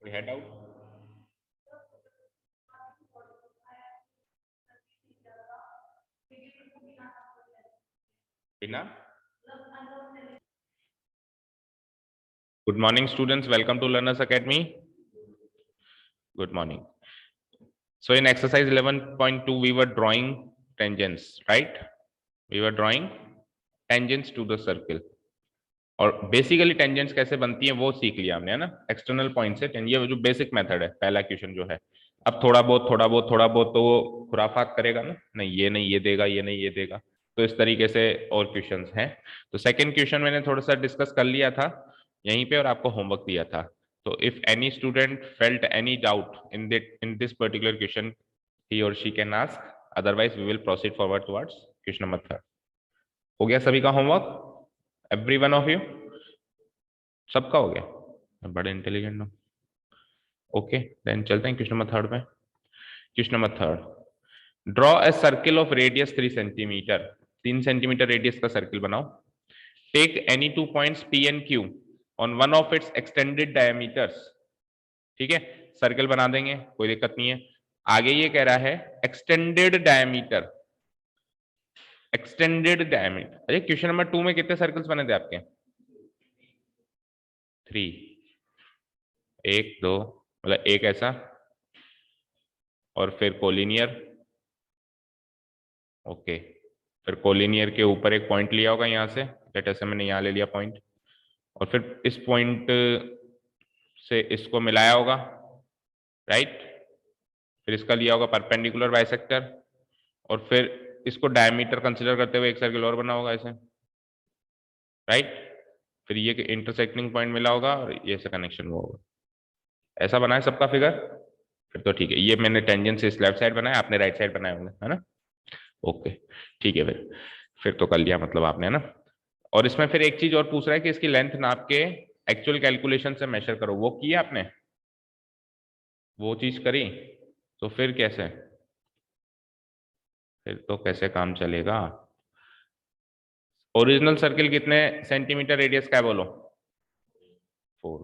कोई है डाउट? बिना? Good morning, students. Welcome to Learners Academy. Good morning. So in exercise 11.2, we were drawing tangents, right? We were drawing tangents to the circle. और basically tangents कैसे बनती हैं वो सीख लिया हमने, है ना, एक्सटर्नल पॉइंट से। ये जो बेसिक मेथड है, पहला क्वेश्चन जो है। अब थोड़ा बहुत तो वो खुराफात करेगा ना, नहीं ये नहीं ये देगा, ये नहीं ये देगा, तो इस तरीके से और क्वेश्चंस हैं। तो सेकंड क्वेश्चन मैंने थोड़ा सा डिस्कस कर लिया था यहीं पे और आपको होमवर्क दिया था। तो if any student felt any doubt in this particular question, he और she can ask, otherwise we will proceed forward towards question number 3। हो गया सभी का homework? Every one of you? सबका हो गया? बड़े इंटेलिजेंट हो। ओके, देन चलते हैं क्वेश्चन नंबर 3 में। Question number 3, draw a circle of radius 3 centimetre. 3 centimetre radius का सर्किल बनाओ। Take any 2 points P and Q on one of its extended diameters. ठीक है, सर्किल बना देंगे, कोई दिक्कत नहीं है। आगे ये कह रहा है एक्सटेंडेड डायमीटर, एक्सटेंडेड डायमीटर। अरे क्वेश्चन नंबर 2 में कितने सर्कल्स बने थे आपके? 3। 1 2, मतलब एक ऐसा और फिर कोलिनियर। ओके, फिर कोलिनियर के ऊपर एक पॉइंट लिया होगा यहां से, लेट अस से मैंने यहां ले लिया पॉइंट, और फिर इस पॉइंट से इसको मिलाया होगा, राइट। फिर इसका लिया होगा परपेंडिकुलर बाइसेक्टर, और फिर इसको डायमीटर कंसीडर करते हुए एक सर्किल और बना होगा ऐसे, राइट। फिर ये इंटरसेक्टिंग पॉइंट मिला होगा और ये से कनेक्शन हुआ होगा। ऐसा बना है सबका फिगर? फिर तो ठीक है। ये मैंने टेंजेंट से इस लेफ्ट साइड बनाया, आपने राइट साइड बनाए होंगे, है ना। ओके, ठीक है। फिर तो कर लिया मतलब आपने, है ना। और इसमें फिर एक चीज और पूछ रहा है कि इसकी लेंथ नाप के एक्चुअल कैलकुलेशन से मेजर करो। वो किया आपने? वो चीज करी? तो फिर कैसे, फिर तो कैसे काम चलेगा? ओरिजिनल सर्किल कितने सेंटीमीटर रेडियस का है बोलो? 4।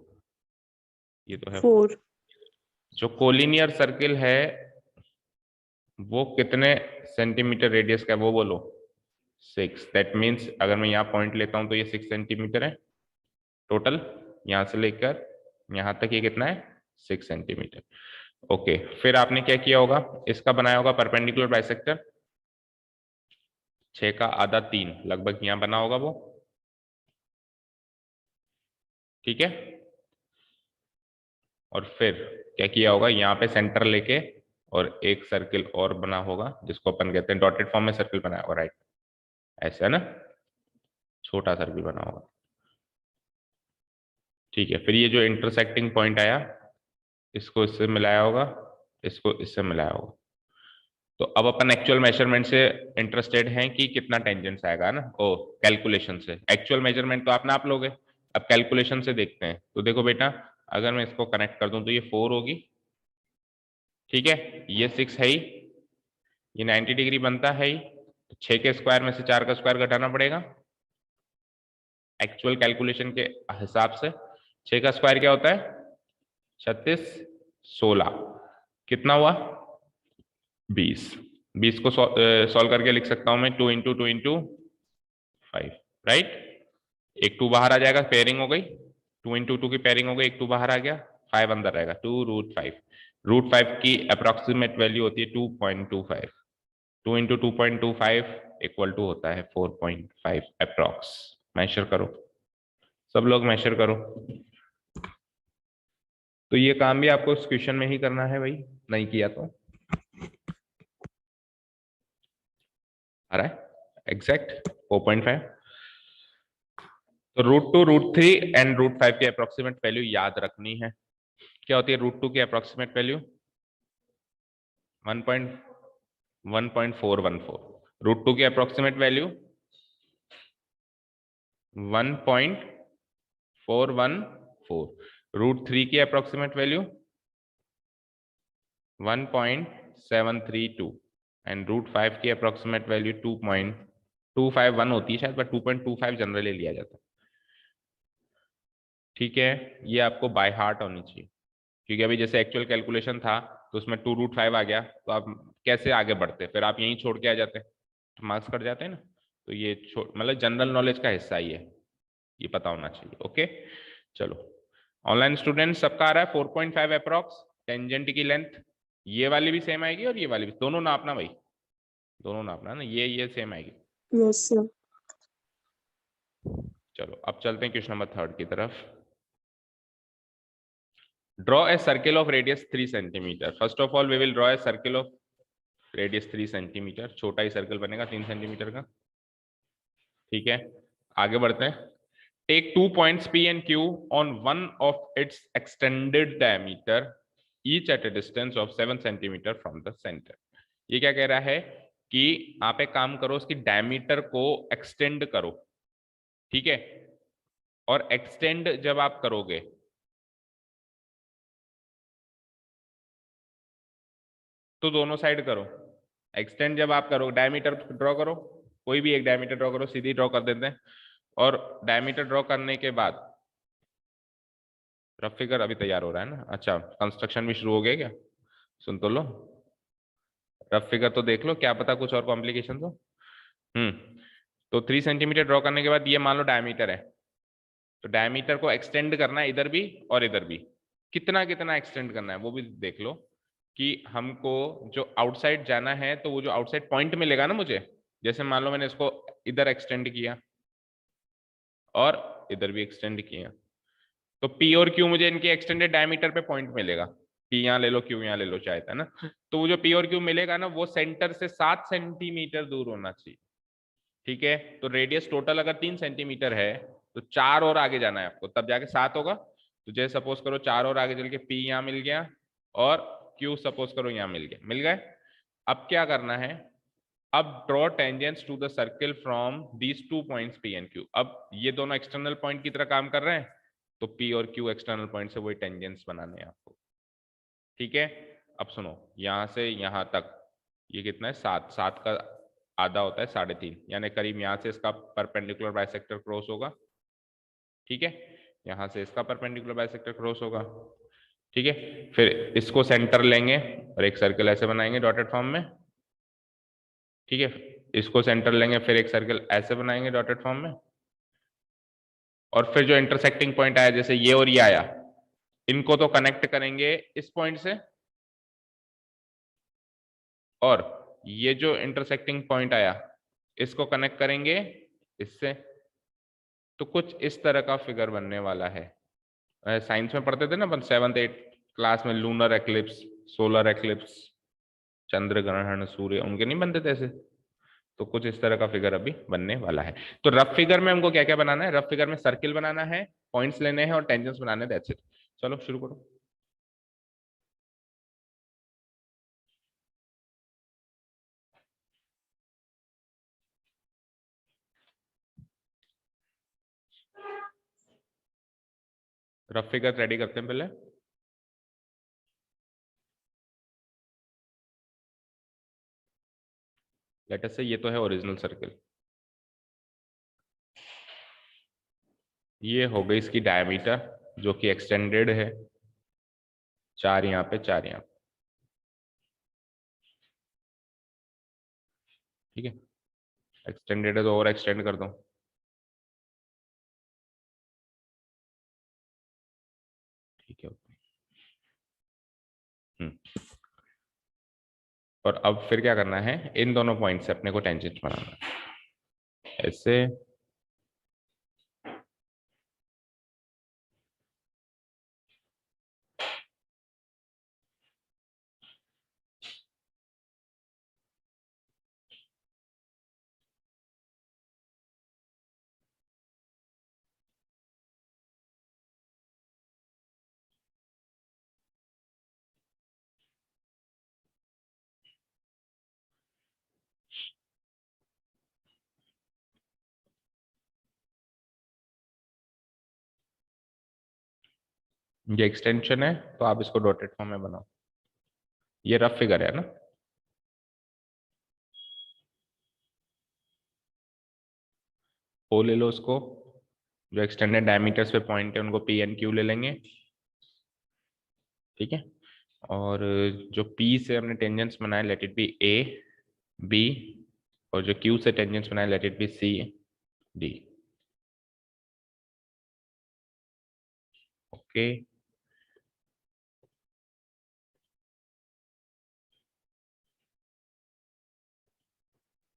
ये तो है 4। जो कोलिनियर सर्किल है वो कितने सेंटीमीटर रेडियस का है वो बोलो? 6। दैट मीन्स अगर मैं यहाँ पॉइंट लेता हूं तो ये 6 सेंटीमीटर है टोटल, यहां से लेकर यहां तक ये कितना है? 6 सेंटीमीटर। ओके, फिर आपने क्या किया होगा, इसका बनाया होगा परपेंडिकुलर बाइसेक्टर। 6 का आधा 3 लगभग यहां बना होगा वो, ठीक है। और फिर क्या किया होगा, यहाँ पे सेंटर लेके और एक सर्किल और बना होगा जिसको अपन कहते हैं डॉटेड फॉर्म में सर्किल बनाया होगा, राइट। ऐसा है ना, छोटा सर्किल बना होगा, ठीक है। फिर ये जो इंटरसेक्टिंग पॉइंट आया, इसको इससे मिलाया होगा, इसको इससे मिलाया होगा। तो अब अपन एक्चुअल मेजरमेंट से इंटरेस्टेड हैं कि कितना टेंजेंट्स आएगा ना, ओ कैलकुलेशन से। एक्चुअल मेजरमेंट तो आप नाप लोगे, अब कैलकुलेशन से देखते हैं। तो देखो बेटा, अगर मैं इसको कनेक्ट कर दूं तो ये 4 होगी, ठीक है। ये 6 है ही, ये 90 डिग्री बनता है ही, तो 6 के स्क्वायर में से 4 का स्क्वायर घटाना पड़ेगा एक्चुअल कैलकुलेशन के हिसाब से। 6 का स्क्वायर क्या होता है? 36। 16 कितना हुआ? 20। 20 को सॉल्व करके लिख सकता हूं मैं 2 इंटू 2 इंटू 5, राइट। एक 2 बाहर आ जाएगा, पेयरिंग हो गई, 2 इंटू 2 की पेयरिंग हो गई, एक 2 बाहर आ गया, 5 अंदर रहेगा, 2√5। √5 की अप्रोक्सीमेट वैल्यू होती है 2.25। 2 इंटू 2.25 इक्वल टू होता है 4.5 अप्रोक्स। मेजर करो, सब लोग मेजर करो। तो ये काम भी आपको इस क्वेश्चन में ही करना है भाई, नहीं किया तो आ रहा है एग्जैक्ट 4.5। तो √2, √3 एंड √5 की अप्रोक्सीमेट वैल्यू याद रखनी है। क्या होती है √2 की अप्रोक्सीमेट वैल्यू? 1.414। √2 की अप्रोक्सीमेट वैल्यू 1.414। √3 की अप्रोक्सीमेट वैल्यू 1.732 एंड √5 की अप्रोक्सीमेट वैल्यू 2.251 होती है शायद, बट 2.25 जनरली लिया जाता है, ठीक है। ये आपको बाय हार्ट होनी चाहिए। क्योंकि अभी जैसे एक्चुअल कैलकुलेशन था तो उसमें 2√5 आ गया, तो आप कैसे आगे बढ़ते, फिर आप यहीं छोड़ के आ जाते तो मार्क्स कट जाते हैं ना। तो ये मतलब जनरल नॉलेज का हिस्सा ही है, ये पता होना चाहिए। ओके चलो, ऑनलाइन स्टूडेंट सबका आ रहा है 4.5 अप्रॉक्स टेंजेंट की लेंथ। ये वाली भी सेम आएगी और ये वाली भी, दोनों नापना भाई, दोनों नापना ना, ये सेम आएगी। Yes sir. चलो अब चलते हैं क्वेश्चन नंबर 3 की तरफ। Draw a circle of radius 3 centimetre. First of all we will draw a circle of radius 3 centimetre, छोटा ही सर्कल बनेगा 3 सेंटीमीटर का। ठीक है, आगे बढ़ते हैं। Take 2 points P and Q on one of its extended diameter, each at a distance of 7 centimetre from the center। ये क्या कह रहा है कि आप एक काम करो, उसकी डायमीटर को एक्सटेंड करो। ठीक है, और एक्सटेंड जब आप करोगे तो दोनों साइड करो। एक्सटेंड जब आप करो, डायमीटर ड्रॉ करो, कोई भी एक डायमीटर ड्रॉ करो, सीधी ड्रॉ कर देते हैं। और डायमीटर ड्रॉ करने के बाद रफ फिगर अभी तैयार हो रहा है ना, अच्छा कंस्ट्रक्शन भी शुरू हो गया क्या, सुन तो लो, रफ फिगर तो देख लो, क्या पता कुछ और कॉम्प्लिकेशन हो। तो 3 सेंटीमीटर ड्रॉ करने के बाद ये मान लो डायमीटर है, तो डायमीटर को एक्सटेंड करना है इधर भी और इधर भी। कितना कितना एक्सटेंड करना है वो भी देख लो, कि हमको जो आउटसाइड जाना है तो वो जो आउटसाइड पॉइंट मिलेगा ना मुझे, जैसे मान लो मैंने इसको इधर एक्सटेंड किया और इधर भी एक्सटेंड किया, तो P और Q मुझे इनके एक्सटेंडेड डायमीटर पे पॉइंट मिलेगा। P यहाँ ले लो, Q यहाँ ले लो शायद, है ना। तो वो जो P और Q मिलेगा ना, वो सेंटर से 7 सेंटीमीटर दूर होना चाहिए। ठीक है, तो रेडियस टोटल अगर 3 सेंटीमीटर है तो 4 और आगे जाना है आपको, तब जाके 7 होगा। तो जैसे सपोज करो 4 और आगे चल के P यहाँ मिल गया और Q सपोज करो यहाँ मिल गया, मिल गए। अब क्या करना है, अब draw tangents to the circle from these 2 points P and Q। अब ये दोनों एक्सटर्नल पॉइंट की तरह काम कर रहे हैं, तो P और Q एक्सटर्नल पॉइंट से वही टेंजेंट्स बनाने हैं आपको। ठीक है, अब सुनो, यहां से यहां तक ये कितना है, 7, 7 का आधा होता है 3.5, यानी करीब यहां से इसका परपेंडिकुलर बाइसेक्टर क्रॉस होगा। ठीक है, यहां से इसका परपेंडिकुलर बाइसेक्टर क्रॉस होगा। ठीक है, फिर इसको सेंटर लेंगे और एक सर्कल ऐसे बनाएंगे डॉटेड फॉर्म में। ठीक है, इसको सेंटर लेंगे, फिर एक सर्कल ऐसे बनाएंगे डॉटेड फॉर्म में। और फिर जो इंटरसेक्टिंग पॉइंट आया, जैसे ये और ये आया, इनको तो कनेक्ट करेंगे इस पॉइंट से, और ये जो इंटरसेक्टिंग पॉइंट आया इसको कनेक्ट करेंगे इससे। तो कुछ इस तरह का फिगर बनने वाला है। साइंस में पढ़ते थे ना अपन 7th 8th क्लास में, लूनर एक्लिप्स, सोलर एक्लिप्स, चंद्र ग्रहण, सूर्य, उनके नहीं बनते थे ऐसे। तो कुछ इस तरह का फिगर अभी बनने वाला है। तो रफ फिगर में हमको क्या क्या बनाना है, रफ फिगर में सर्किल बनाना है, पॉइंट्स लेने हैं और टेंजेंट्स बनाने हैं, दैट्स इट। चलो शुरू करो। रफ फिगर रेडी करते हैं पहले। लेट अस से ये तो है ओरिजिनल सर्किल, ये हो गई इसकी डायमीटर जो कि एक्सटेंडेड है, 4 यहाँ पे 4 यहाँ पे। ठीक है, एक्सटेंडेड है तो और एक्सटेंड कर दो। ठीक है, और अब फिर क्या करना है, इन दोनों पॉइंट से अपने को टेंजेंट बनाना है ऐसे। ये एक्सटेंशन है तो आप इसको डॉटेड फॉर्म में बनाओ। ये रफ फिगर है ना। ओ ले लो उसको, जो एक्सटेंडेड डायमीटर्स पे पॉइंट है उनको P and Q ले लेंगे। ठीक है। और जो P से हमने टेंजेंट्स बनाए, late it B A B, और जो Q से टेंजेंट्स बनाए, late it B C D। Okay,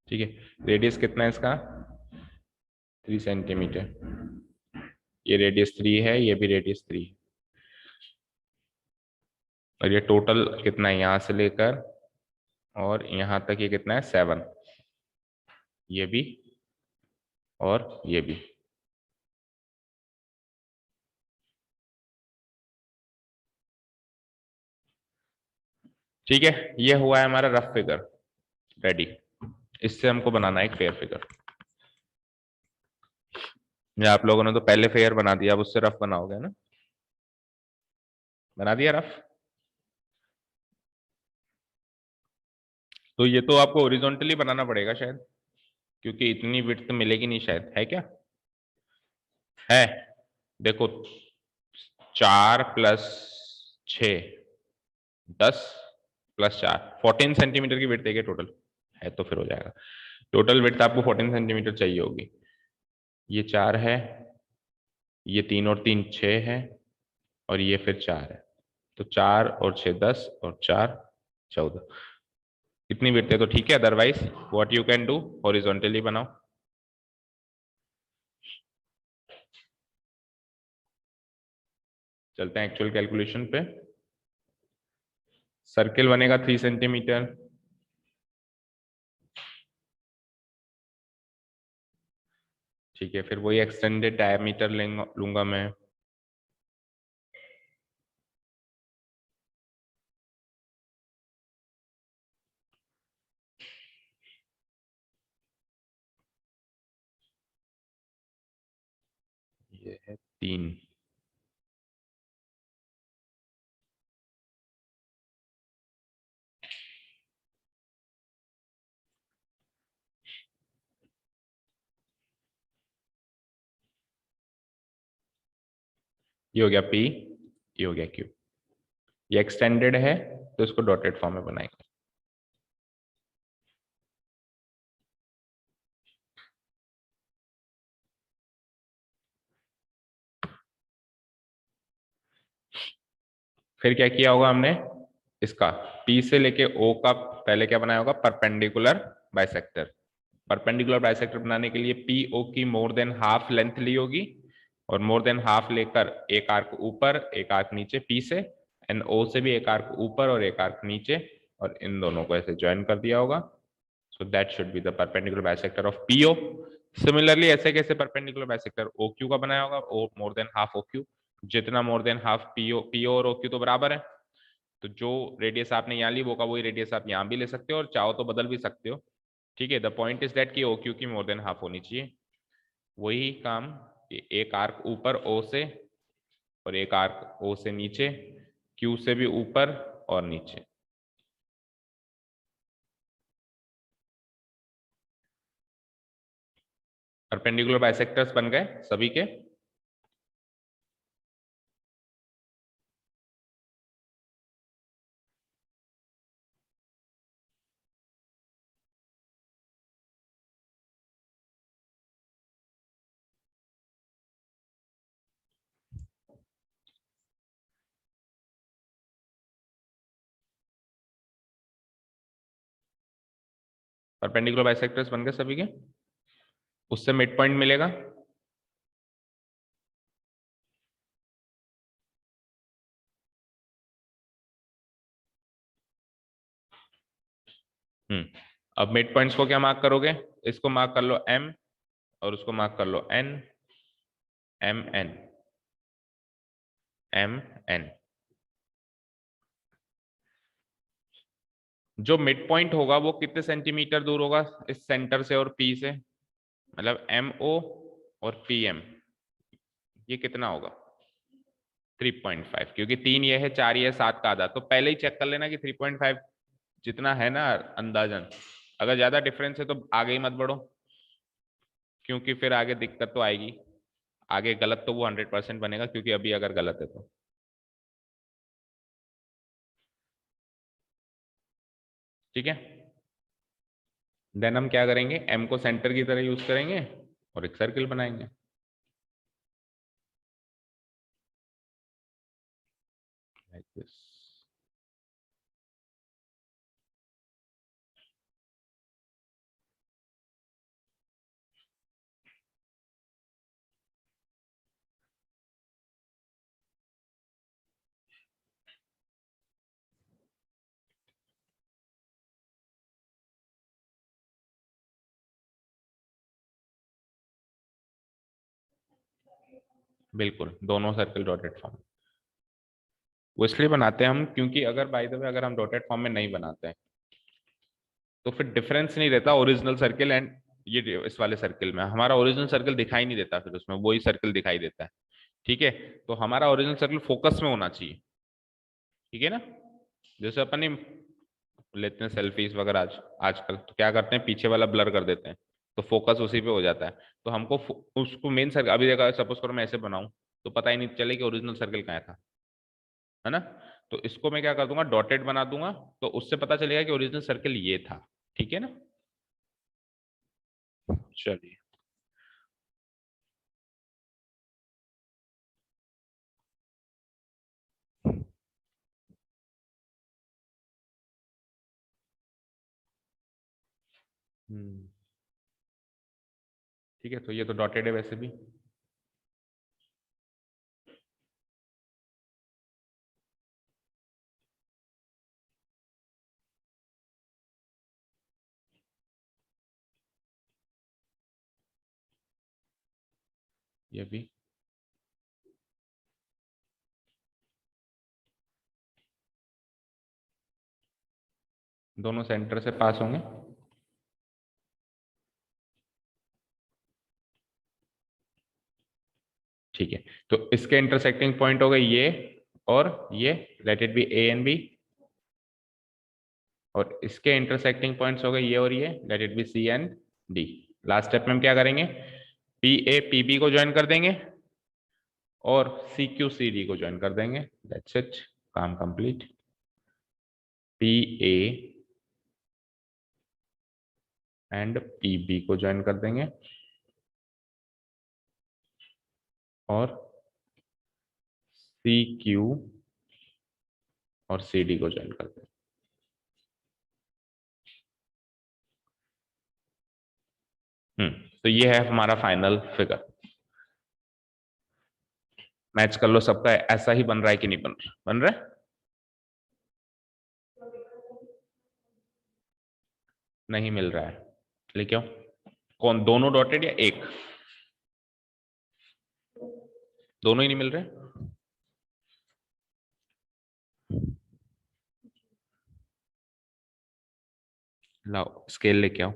ठीक है। रेडियस कितना है इसका? 3 सेंटीमीटर। ये रेडियस 3 है, ये भी रेडियस 3 है। और ये टोटल कितना है यहां से लेकर और यहां तक, ये कितना है? 7। ये भी और ये भी। ठीक है, ये हुआ है हमारा रफ फिगर रेडी। इससे हमको बनाना है एक फेयर फिगर। या आप लोगों ने तो पहले फेयर बना दिया, अब उससे रफ बनाओगे ना? बना दिया रफ? तो ये तो आपको ओरिजोनटली बनाना पड़ेगा शायद, क्योंकि इतनी विड्थ मिलेगी नहीं शायद, है क्या? है। देखो, 4 + 6 10 + 4 14 सेंटीमीटर की विड्थ देगी टोटल। है तो फिर हो जाएगा। टोटल विड्थ आपको 14 सेंटीमीटर चाहिए होगी। ये 4 है, ये 3 और 3 6 है, और ये फिर 4 है। तो 4 और 6 10 और 4 14। इतनी विड्थ है तो ठीक है, otherwise what you can do, horizontally बनाओ। चलते हैं एक्चुअल कैलकुलेशन पे। सर्किल बनेगा 3 सेंटीमीटर। ठीक है, फिर वही एक्सटेंडेड डायमीटर लूंगा मैं। ये है 3। ये हो गया P, ये हो गया Q। ये एक्सटेंडेड है तो इसको डॉटेड फॉर्म में बनाएंगे। फिर क्या किया होगा हमने? इसका P से लेके O का पहले क्या बनाया होगा? Perpendicular bisector. परपेंडिकुलर बाइसेक्टर बनाने के लिए PO की मोर देन हाफ लेंथ ली होगी, और मोर देन हाफ लेकर एक आर्क ऊपर एक आर्क नीचे P से, एंड O से भी एक आर्क ऊपर और एक आर्क नीचे, और इन दोनों को ऐसे ज्वाइन कर दिया होगा। So that should be the perpendicular bisector of PO। Similarly ऐसे कैसे परपेंडिकुलर बाइसेक्टर OQ का बनाया होगा? O more than half OQ। जितना मोर देन हाफ PO और OQ तो बराबर है, तो जो रेडियस आपने यहाँ ली वो का वही रेडियस आप यहाँ भी ले सकते हो, और चाहो तो बदल भी सकते हो। ठीक है, द पॉइंट इज दैट कि OQ की मोर देन हाफ होनी चाहिए। वही काम एक आर्क ऊपर O से, और एक आर्क O से नीचे, Q से भी ऊपर और नीचे। परपेंडिकुलर बाइसेक्टर्स बन गए सभी के। परपेंडिकुलर बाइसेक्टर्स बन गए सभी के। उससे मिड पॉइंट मिलेगा। अब मिड पॉइंट्स को क्या मार्क करोगे? इसको मार्क कर लो M, और उसको मार्क कर लो N M N M N। जो मिड पॉइंट होगा वो कितने सेंटीमीटर दूर होगा इस सेंटर से और P से? मतलब MO और PM, ये कितना होगा? 3.5, क्योंकि 3 ये है, 4 ये है, 7 का आधा। तो पहले ही चेक कर लेना कि 3.5 जितना है ना अंदाजन। अगर ज्यादा डिफरेंस है तो आगे ही मत बढ़ो, क्योंकि फिर आगे दिक्कत तो आएगी। आगे गलत तो वो 100% बनेगा, क्योंकि अभी अगर गलत है तो। ठीक है, देन हम क्या करेंगे, एम को सेंटर की तरह यूज करेंगे और एक सर्किल बनाएंगे। Like this. बिल्कुल, दोनों सर्किल डॉटेड फॉर्म। वो इसलिए बनाते हैं हम क्योंकि अगर बाय द वे अगर हम डॉटेड फॉर्म में नहीं बनाते हैं तो फिर डिफरेंस नहीं रहता ओरिजिनल सर्किल एंड ये इस वाले सर्किल में। हमारा ओरिजिनल सर्किल दिखाई नहीं देता, फिर उसमें वही सर्किल दिखाई देता है। ठीक है, तो हमारा ओरिजिनल सर्किल फोकस में होना चाहिए। ठीक है ना, जैसे अपन ने लेते हैं सेल्फीज वगैरह आजकल तो क्या करते हैं, पीछे वाला ब्लर कर देते हैं तो फोकस उसी पे हो जाता है। तो हमको उसको मेन सर्किल, अभी देखा सपोज करो मैं ऐसे बनाऊं तो पता ही नहीं चले कि ओरिजिनल सर्किल कहाँ था, है ना। तो इसको मैं क्या कर दूंगा, डॉटेड बना दूंगा, तो उससे पता चलेगा कि ओरिजिनल सर्किल ये था। ठीक है ना, चलिए। हम्म, ठीक है, तो ये तो डॉटेड है वैसे भी। ये भी दोनों सेंटर से पास होंगे। ठीक है, तो इसके इंटरसेक्टिंग पॉइंट हो गए ये और ये, let it be A and B. और इसके इंटरसेक्टिंग पॉइंट्स हो गए ये और ये, let it be C and D. Last step में हम क्या करेंगे, पी ए पी बी को ज्वाइन कर देंगे और सी क्यू सी डी को ज्वाइन कर देंगे। दैट्स इट, काम complete. P A and P B को ज्वाइन कर देंगे और सी क्यू और सी डी को ज्वाइन कर देंगे। तो ये है हमारा फाइनल फिगर। मैच कर लो सबका, ऐसा ही बन रहा है कि नहीं बन रहा, बन रहा है। नहीं मिल रहा है, लेकिन क्यों, कौन, दोनों डॉटेड या एक, दोनों ही नहीं मिल रहे। लाओ स्केल लेके आओ।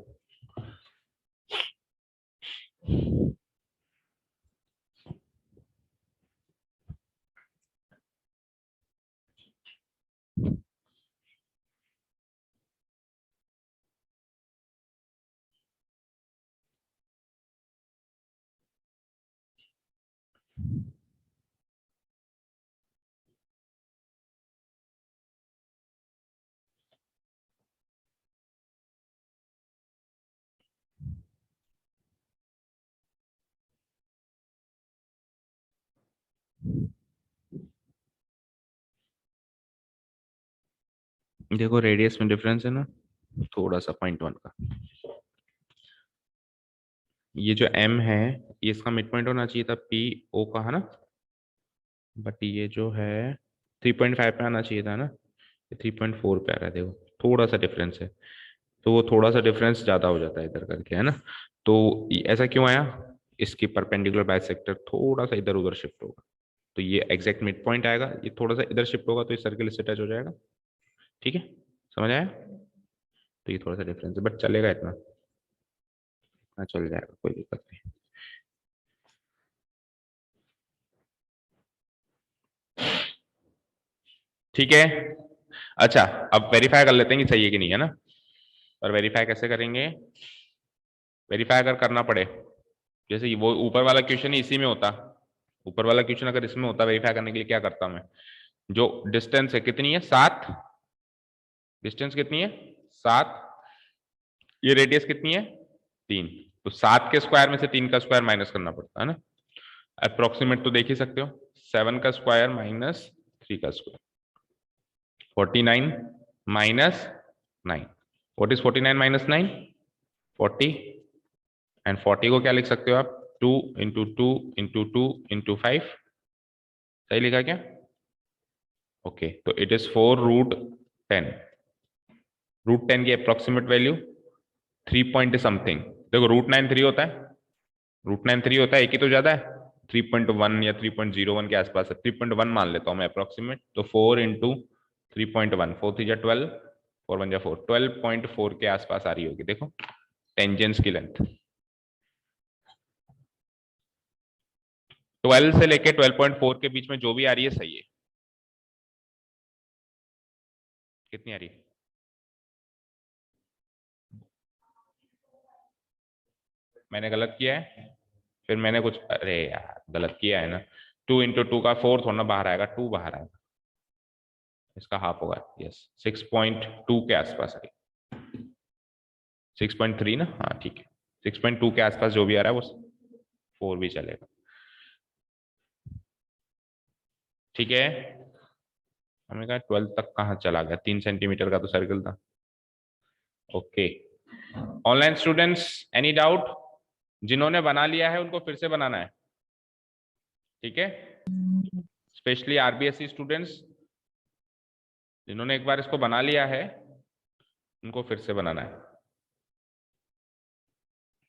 देखो रेडियस में डिफरेंस है ना, थोड़ा सा 0.1 का। ये जो m है ये इसका मिड पॉइंट होना चाहिए था पी ओ का, है ना। बट ये जो है 3.5 पे आना चाहिए था ना, ये 3.4 पे आ रहा है। देखो थोड़ा सा डिफरेंस है, तो वो थोड़ा सा डिफरेंस ज्यादा हो जाता है इधर करके, है ना। तो ऐसा क्यों आया, इसकी परपेंडिकुलर बाइसेक्टर थोड़ा सा इधर उधर शिफ्ट होगा, तो ये एग्जैक्ट मिड पॉइंट आएगा, ये थोड़ा सा इधर शिफ्ट होगा तो ये सर्किल से टच हो जाएगा। ठीक है, समझ आया। तो ये थोड़ा सा डिफरेंस है बट चलेगा इतना, हाँ चल जाएगा, कोई दिक्कत नहीं। ठीक है, अच्छा अब वेरीफाई कर लेते हैं कि सही है कि नहीं, है ना। और वेरीफाई कैसे करेंगे, वेरीफाई अगर करना पड़े, जैसे वो ऊपर वाला क्वेश्चन ही इसी में होता, ऊपर वाला क्वेश्चन अगर इसमें होता, वेरीफाई करने के लिए क्या करता मैं, जो डिस्टेंस है कितनी है 7, डिस्टेंस कितनी है 7, ये रेडियस कितनी है 3, तो 7 के स्क्वायर में से 3 का स्क्वायर माइनस करना पड़ता है ना, अप्रोक्सीमेट तो देख ही सकते हो, 7 का स्क्वायर माइनस 3 का square, 49 minus 9, what is 49 minus 9, 40, and 40 को क्या लिख सकते हो आप, 2 इंटू 2 इंटू 2 इंटू 5, सही लिखा क्या, ओके, तो इट इज 4√10, √10 की अप्रोक्सीमेट वैल्यू 3 पॉइंट समथिंग, देखो √9 3 होता है, √9 3 होता है, एक ही तो ज्यादा है, 3.1 या 3.01 के आसपास है, 3.1 मान लेता हूं मैं अप्रोक्सीमेट, तो 4 इंटू 3.1, 4 3 12, 4 1 4, 12.4 के आसपास आ रही होगी, देखो टेंजेंस की लेंथ 12 से लेके 12.4 के बीच में जो भी आ रही है सही है, कितनी आ रही है, मैंने गलत किया है, फिर मैंने कुछ, अरे यार गलत किया है ना, 2 इंटू 2 का 4 थोड़ा ना बाहर आएगा, 2 बाहर आएगा, इसका हाफ होगा, यस 6.2 के आसपास आई, 6.3 ना, हाँ ठीक है, 6.2 के आसपास जो भी आ रहा है वो 4 भी चलेगा, ठीक है। हमें कहा 12 तक कहाँ चला गया, 3 सेंटीमीटर का तो सर्कल था, okay. Online students any doubt, जिन्होंने बना लिया है उनको फिर से बनाना है, ठीक है, स्पेशली आरबीएससी स्टूडेंट्स, जिन्होंने एक बार इसको बना लिया है उनको फिर से बनाना है,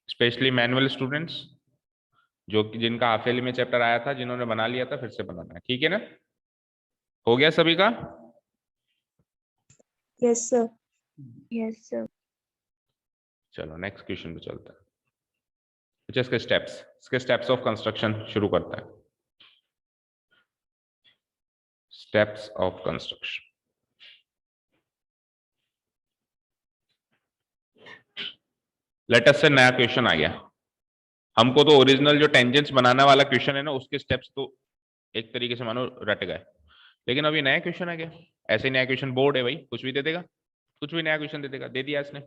स्पेशली मैनुअल स्टूडेंट्स, जो कि जिनका हाफ ईयरली में चैप्टर आया था, जिन्होंने बना लिया था फिर से बनाना है, ठीक है ना, हो गया सभी का, यस सर, यस सर। चलो नेक्स्ट क्वेश्चन पे चलता है, अच्छा इसके स्टेप्स ऑफ कंस्ट्रक्शन शुरू करता है, स्टेप्स ऑफ कंस्ट्रक्शन, लेटेस्ट से नया क्वेश्चन आ गया, हमको तो ओरिजिनल जो टेंजेंट्स बनाने वाला क्वेश्चन है ना उसके स्टेप्स तो एक तरीके से मानो रट गए, लेकिन अभी नया क्वेश्चन आ गया, ऐसे नया क्वेश्चन, बोर्ड है भाई, कुछ भी दे देगा, कुछ भी नया क्वेश्चन दे देगा, दे दिया इसने,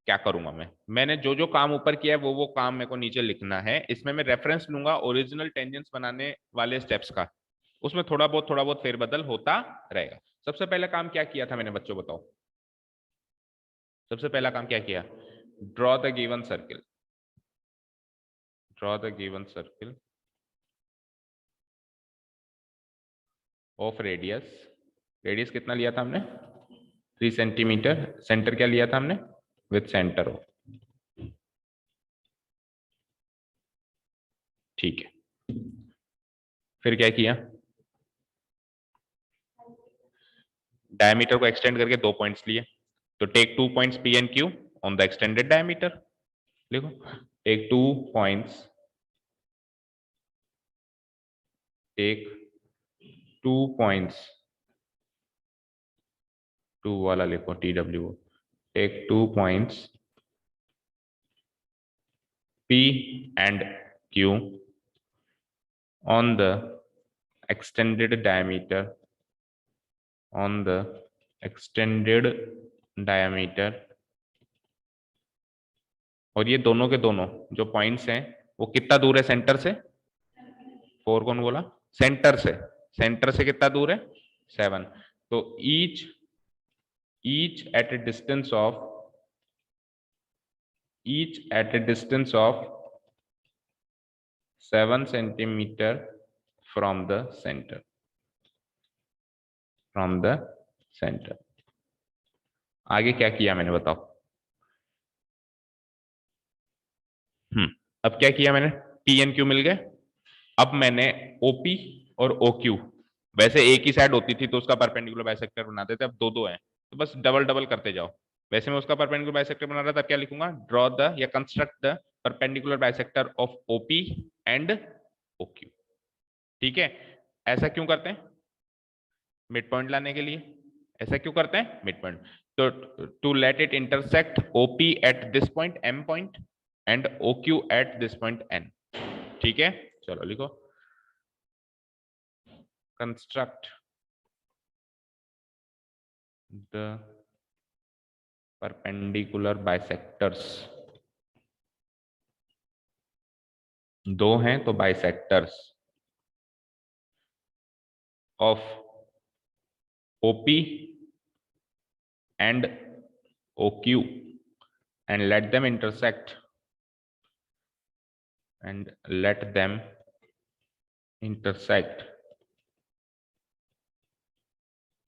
क्या करूंगा मैंने जो जो काम ऊपर किया है वो काम मेरे को नीचे लिखना है, इसमें मैं रेफरेंस लूंगा ओरिजिनल टेंजेंट्स बनाने वाले स्टेप्स का, उसमें थोड़ा बहुत फेरबदल होता रहेगा। सबसे पहला काम क्या किया था मैंने, बच्चों बताओ, सबसे पहला काम क्या किया, draw the given circle, draw the given circle of radius, radius कितना लिया था हमने 3 सेंटीमीटर, सेंटर क्या लिया था हमने विथ सेंटर हो, ठीक है, फिर क्या किया, डायमीटर को एक्सटेंड करके 2 पॉइंट्स लिए, तो take 2 points P and Q on the extended diameter, देखो टेक 2 पॉइंट्स, टेक 2 पॉइंट्स, 2 वाला लिखो T W, take 2 points P and Q on the extended diameter, on the extended diameter, और ये दोनों के दोनों जो पॉइंट्स हैं वो कितना दूर है सेंटर से, 4 कौन बोला, सेंटर से कितना दूर है 7, तो each at a distance of, each at a distance of 7 centimeter from the center, from the center। आगे क्या किया मैंने बताओ, अब क्या किया मैंने, पी एन क्यू मिल गए, अब मैंने ओपी और ओ क्यू, वैसे एक ही साइड होती थी तो उसका परपेंडिकुलर बाइसेक्टर बनाते थे, अब दो दो हैं तो बस डबल डबल करते जाओ, वैसे मैं उसका परपेंडिकुलर बाइसेक्टर बना रहा था, क्या लिखूंगा, ड्रॉ द या construct the perpendicular bisector of O P and O Q, ठीक है, ऐसा क्यों करते हैं, मिड पॉइंट लाने के लिए, ऐसा क्यों करते हैं मिड पॉइंट, तो to let it intersect O P at this point M point and O Q at this point N, ठीक है, चलो लिखो, कंस्ट्रक्ट द परपेंडिकुलर बाइसेक्टर्स, दो हैं तो bisectors of OP and OQ and let them intersect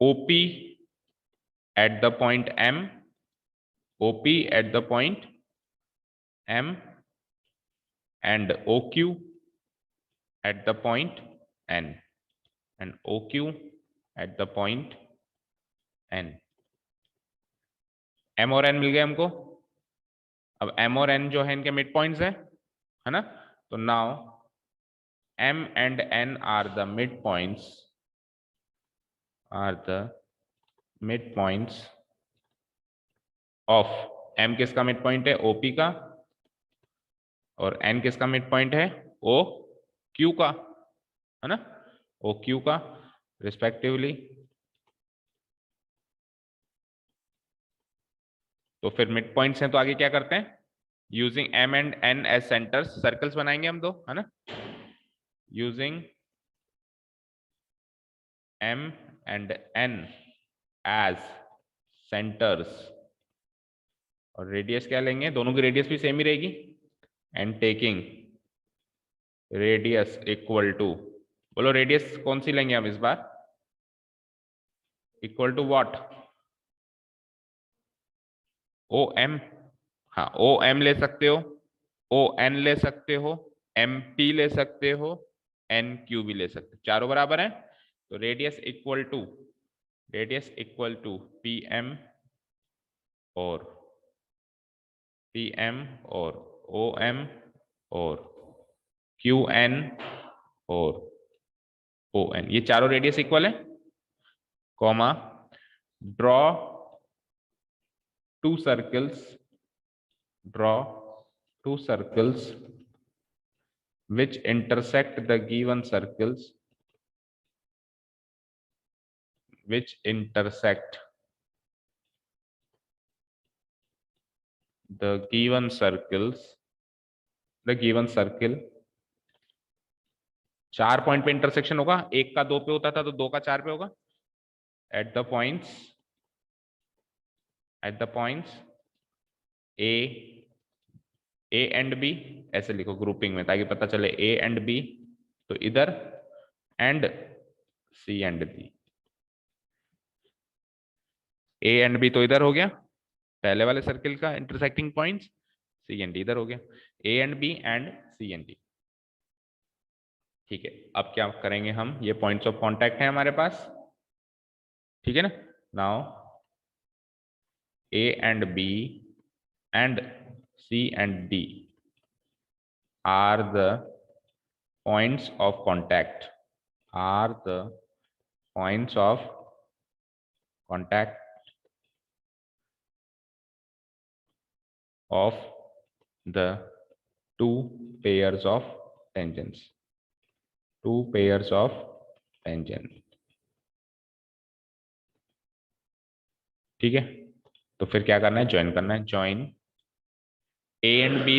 OP at the point M, OP at the point M and OQ at the point N and OQ at the point N. M और N मिल गए हमको। अब M और N जो है इनके mid points है ना, तो now M and N are the midpoints of M किसका मिड पॉइंट है, OP का, और N किसका मिड पॉइंट है, OQ का, है ना, OQ का रिस्पेक्टिवली। तो फिर मिड पॉइंट्स हैं तो आगे क्या करते हैं, using M and N as centres circles बनाएंगे हम दो, है ना, using M and N as centres, और रेडियस क्या लेंगे, दोनों की रेडियस भी सेम ही रहेगी, and taking radius equal to, बोलो रेडियस कौन सी लेंगे हम इस बार, इक्वल टू व्हाट, OM, हाँ OM ले सकते हो, ON ले सकते हो, MP ले सकते हो, NQ भी ले सकते हो, चारों बराबर हैं, तो रेडियस इक्वल टू PM और OM और QN और ON, ये चारों रेडियस इक्वल है, comma draw two circles which intersect the given circles the given circle, 4 point पे इंटरसेक्शन होगा, एक का 2 पे होता था तो 2 का 4 पे होगा, at the points A and B, ऐसे लिखो ग्रुपिंग में ताकि पता चले A एंड B तो इधर, and C and D, A and B तो इधर हो गया पहले वाले सर्किल का intersecting points, C and D इधर हो गया, A and B and C and D। ठीक है, अब क्या करेंगे हम, ये पॉइंट्स ऑफ कांटेक्ट है हमारे पास, ठीक है ना, now A and B and C and D are the points of contact of the two pairs of tangents, ठीक है, तो फिर क्या करना है, ज्वाइन करना है, ज्वाइन A एंड B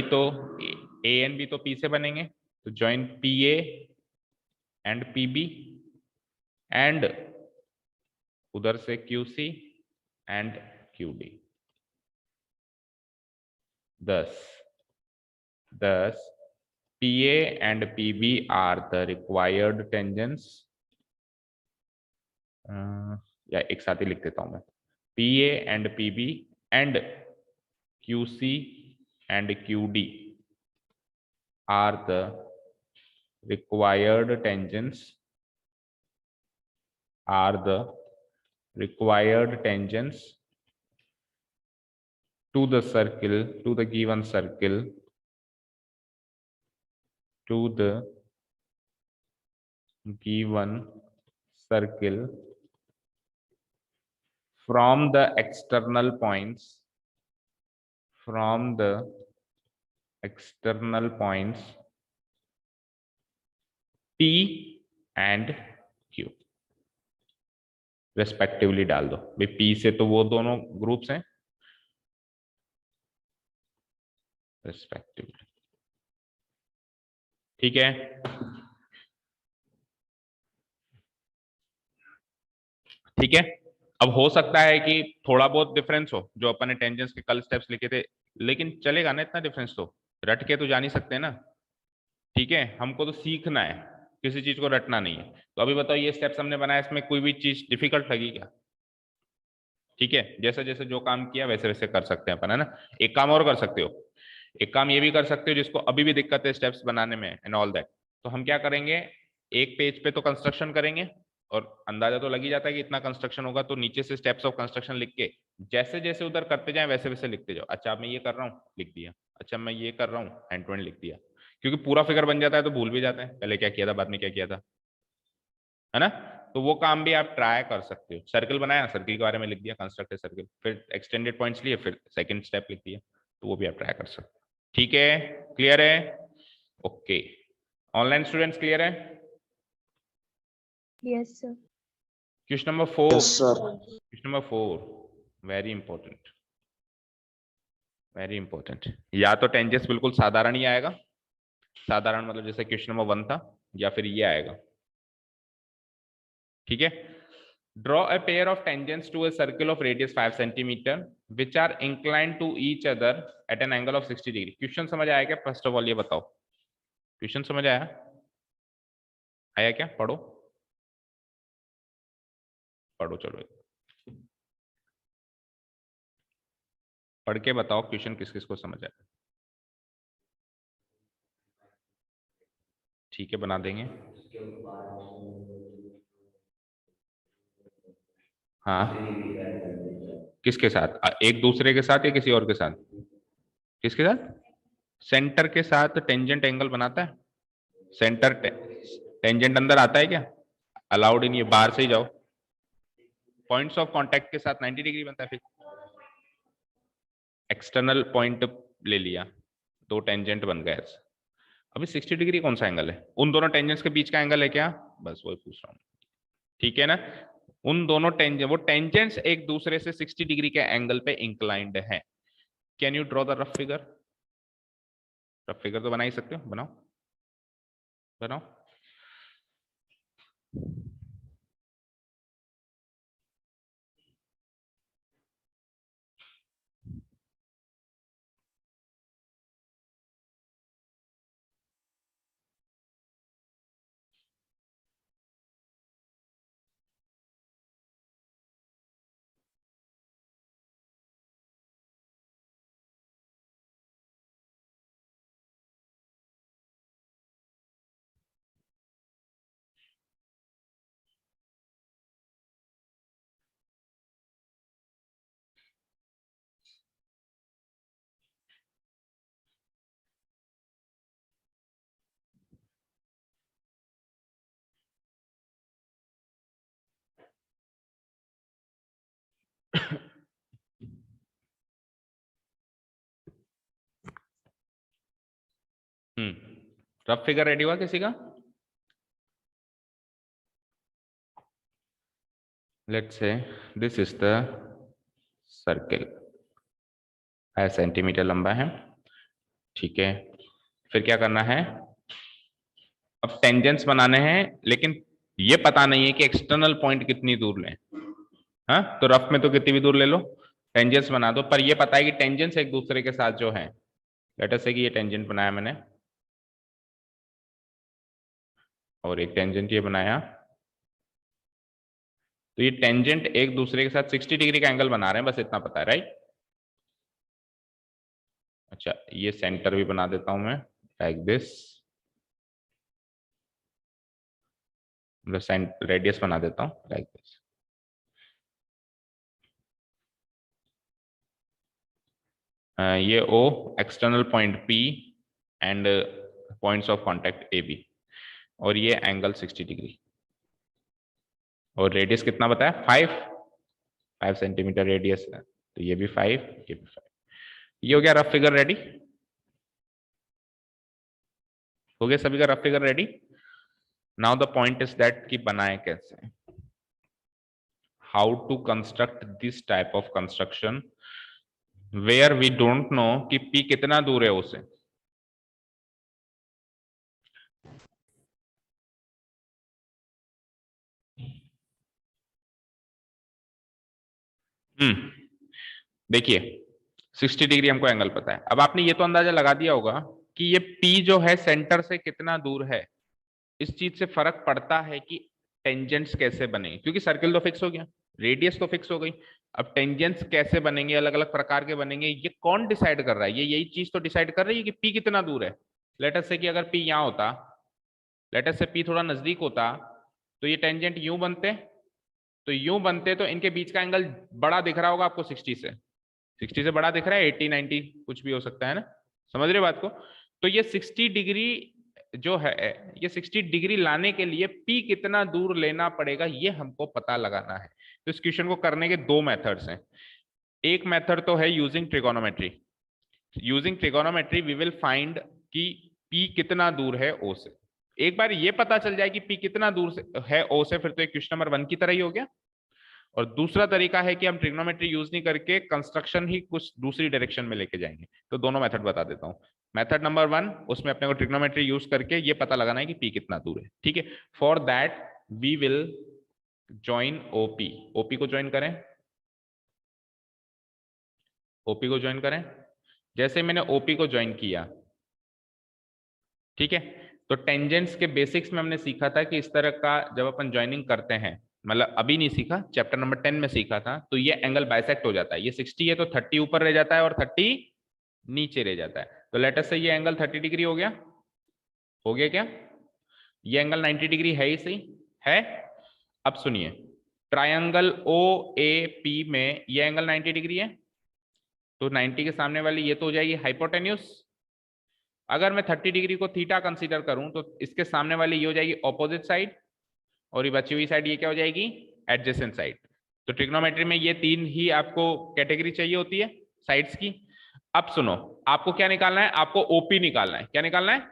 तो P से बनेंगे, तो join PA and PB and उधर से QC and QD, thus PA and PB are the required tangents, या एक साथ ही लिख देता हूं मैं, PA and PB and QC and QD are the required tangents to the given circle from the external points P and Q respectively डाल दो भाई, P से तो वो दोनों ग्रुप्स हैं, respectively. ठीक है, ठीक है। अब हो सकता है कि थोड़ा बहुत डिफरेंस हो, जो अपन ने टेंजेंट्स के कल स्टेप्स लिखे थे, लेकिन चलेगा ना इतना डिफरेंस, तो रट के तो जा नहीं सकते ना। ठीक है, हमको तो सीखना है, किसी चीज को रटना नहीं है। तो अभी बताओ, ये स्टेप्स हमने बनाया, इसमें कोई भी चीज डिफिकल्ट लगी क्या? ठीक है, जैसे जैसे जो काम किया वैसे वैसे कर सकते हैं अपन, है ना। एक काम और कर सकते हो, एक काम ये भी कर सकते हो, जिसको अभी भी दिक्कत है स्टेप्स बनाने में एंड ऑल दैट, तो हम क्या करेंगे, एक पेज पे तो कंस्ट्रक्शन करेंगे, और अंदाजा तो लग ही जाता है कि इतना कंस्ट्रक्शन होगा, तो नीचे से स्टेप्स ऑफ कंस्ट्रक्शन लिख के जैसे जैसे उधर करते जाए वैसे वैसे लिखते जाओ। अच्छा मैं ये कर रहा हूँ, लिख दिया। अच्छा मैं ये कर रहा हूँ, हैंड टू हैंड लिख दिया। क्योंकि पूरा फिगर बन जाता है तो भूल भी जाते हैं पहले क्या किया था, बाद में क्या किया था, है ना। तो वो काम भी आप ट्राई कर सकते हो। सर्कल बनाया, सर्कल के बारे में लिख दिया, कंस्ट्रक्ट ए सर्कल, फिर एक्सटेंडेड पॉइंट्स लिए, फिर सेकंड स्टेप लिख दिया, तो वो भी आप ट्राई कर सकते हो। ठीक है, क्लियर है? ओके, ऑनलाइन स्टूडेंट्स क्लियर है? Yes, sir. Question number 4, Yes, sir. Question number 4 very important, very important. या तो टेंजेंट्स बिल्कुल साधारण ही आएगा, साधारण मतलब जैसे क्वेश्चन नंबर 1 था, या फिर ये आएगा। ठीक है, draw a pair of tangents to a circle of radius 5 cm which are inclined to each other at an angle of 60 degree। Question समझ आया क्या? फर्स्ट ऑफ ऑल ये बताओ, क्वेश्चन समझ आया? आया क्या? पढ़ो पढ़ो, चलो पढ़ के बताओ क्वेश्चन किस किस को समझ आया। ठीक है, बना देंगे। हाँ, किसके साथ? एक दूसरे के साथ या किसी और के साथ? किसके साथ? सेंटर के साथ टेंजेंट एंगल बनाता है। सेंटर टेंजेंट अंदर आता है क्या? अलाउड ही नहीं है, बाहर से ही जाओ। पॉइंट्स ऑफ कांटेक्ट के साथ 90 डिग्री बनता है। फिर एक्सटर्नल पॉइंट ले लिया, दो टेंजेंट बन गए। अभी 60 डिग्री कौन सा एंगल है? उन दोनों टेंजेंट्स के बीच का एंगल है क्या? बस वही पूछ रहा हूँ। ठीक है ना, उन दोनों टेंजेंट, वो टेंजेंट्स एक दूसरे से 60 डिग्री के एंगल पे इंक्लाइंड है। Can you draw the rough figure? Rough figure तो बना ही सकते हो, बनाओ बनाओ। रफ फिगर रेडी हुआ किसी का? Let's say this is the circle, 5 centimetre लंबा है। ठीक है, फिर क्या करना है? अब टेंजेंट्स बनाने हैं, लेकिन ये पता नहीं है कि एक्सटर्नल पॉइंट कितनी दूर लें। हाँ, तो रफ में तो कितनी भी दूर ले लो, टेंजेंट्स बना दो। पर ये पता है कि टेंजेंट्स एक दूसरे के साथ जो है, लेट अस से कि ये टेंजेंट बनाया मैंने, और एक टेंजेंट ये बनाया, तो ये टेंजेंट एक दूसरे के साथ 60 डिग्री का एंगल बना रहे हैं, बस इतना पता है, राइट। अच्छा, ये सेंटर भी बना देता हूं मैं, लाइक दिस, रेडियस बना देता हूं लाइक दिस। ये O external point P and points of contact AB, और ये एंगल 60 डिग्री, और रेडियस कितना बताया? 5 सेंटीमीटर रेडियस है, तो ये भी 5, ये भी 5। ये हो गया रफ फिगर रेडी, हो गया सभी का rough figure ready. Now the point is that कि बनाए कैसे, how to construct this type of construction where we don't know कि P कितना दूर है O से। देखिए 60 डिग्री हमको एंगल पता है। अब आपने ये तो अंदाजा लगा दिया होगा कि ये P जो है सेंटर से कितना दूर है। इस चीज से फर्क पड़ता है कि टेंजेंट्स कैसे बनेंगे, क्योंकि सर्किल तो फिक्स हो गया, रेडियस तो फिक्स हो गई। अब टेंजेंट्स कैसे बनेंगे, अलग अलग प्रकार के बनेंगे, ये कौन डिसाइड कर रहा है? ये यही चीज तो डिसाइड कर रही है कि P कितना दूर है। लेट अस से कि अगर P यहाँ होता, लेट अस से P थोड़ा नजदीक होता, तो ये टेंजेंट यूं बनते, तो यूं बनते तो इनके बीच का एंगल बड़ा दिख रहा होगा आपको 60 से। 60 से बड़ा दिख रहा है, 80 90 कुछ भी हो सकता है ना, समझ रहे बात को। तो ये 60 डिग्री जो है, ये 60 डिग्री लाने के लिए P कितना दूर लेना पड़ेगा ये हमको पता लगाना है। तो इस क्वेश्चन को करने के दो मेथड्स हैं। एक मेथड तो है using trigonometry. Using trigonometry we will find कि P कितना दूर है O से। एक बार ये पता चल जाए कि P कितना दूर से है O से, फिर तो एक क्वेश्चन नंबर 1 की तरह ही हो गया। और दूसरा तरीका है कि हम ट्रिग्नोमेट्री यूज नहीं करके कंस्ट्रक्शन ही कुछ दूसरी डायरेक्शन में लेके जाएंगे। तो दोनों मेथड बता देता हूं। मेथड नंबर 1, उसमें अपने को ट्रिग्नोमेट्री यूज करके ये पता लगाना है कि P कितना दूर है, ठीक है। For that we will join OP। OP को ज्वाइन करें, OP को ज्वाइन करें। जैसे मैंने OP को ज्वाइन किया, ठीक है, तो टेंजेंट्स के बेसिक्स में हमने सीखा था कि इस तरह का जब अपन ज्वाइनिंग करते हैं, मतलब अभी नहीं सीखा, चैप्टर नंबर 10 में सीखा था, तो ये एंगल बाइसेक्ट हो जाता है। ये 60 है तो 30 ऊपर रह जाता है और 30 नीचे रह जाता है। तो लेट अस से ये एंगल 30 डिग्री हो गया, हो गया क्या? ये एंगल 90 डिग्री है ही सही है। अब सुनिए, ट्रायंगल OAP में ये एंगल 90 डिग्री है, तो 90 के सामने वाली ये तो हो जाएगी हाइपोटेन्यूस। अगर मैं 30 डिग्री को थीटा कंसीडर करूं तो इसके सामने वाली ये हो जाएगी ऑपोजिट साइड, और ये बची हुई साइड ये क्या हो जाएगी? Adjacent side. तो ट्रिग्नोमेट्री में ये तीन ही आपको कैटेगरी चाहिए होती है साइड्स की। अब सुनो, आपको क्या निकालना है? आपको ओपी निकालना है। क्या निकालना है?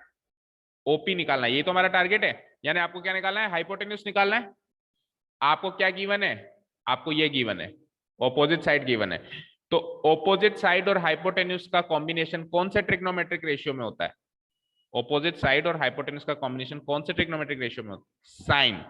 ओपी निकालना है। ये तो हमारा टारगेट है। यानी आपको क्या निकालना है? हाइपोटेन्यूस निकालना है। आपको क्या गिवन है? आपको ये गिवन है, ऑपोजिट साइड गिवन है। तो ऑपोजिट साइड और हाइपोटेन्यूस का कॉम्बिनेशन कौन से ट्रिग्नोमेट्रिक रेशियो में होता है? ऑपोजिट साइड और हाइपोटेन्यूस का कॉम्बिनेशन कौन से ट्रिग्नोमेट्रिक रेशियो में होता है? साइन।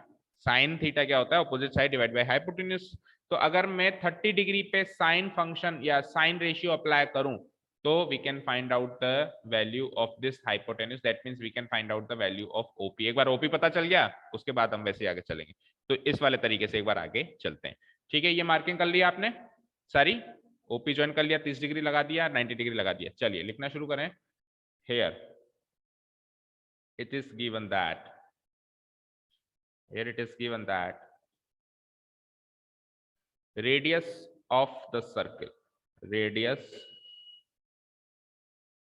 साइन थीटा क्या होता है? Opposite side divide by hypotenuse. तो अगर मैं 30 डिग्री पे साइन फंक्शन या साइन रेशियो अप्लाई करूं, तो we can find out the value of this hypotenuse. That means we can find out the value of O P. एक बार ओपी पता चल गया, उसके बाद हम वैसे आगे चलेंगे। तो इस वाले तरीके से एक बार आगे चलते हैं, ठीक है। ये मार्किंग कर लिया आपने सारी, ओपी ज्वाइन कर लिया, 30 डिग्री लगा दिया, 90 डिग्री लगा दिया। चलिए लिखना शुरू करें। Here it is given that, here it is given that radius of the circle, radius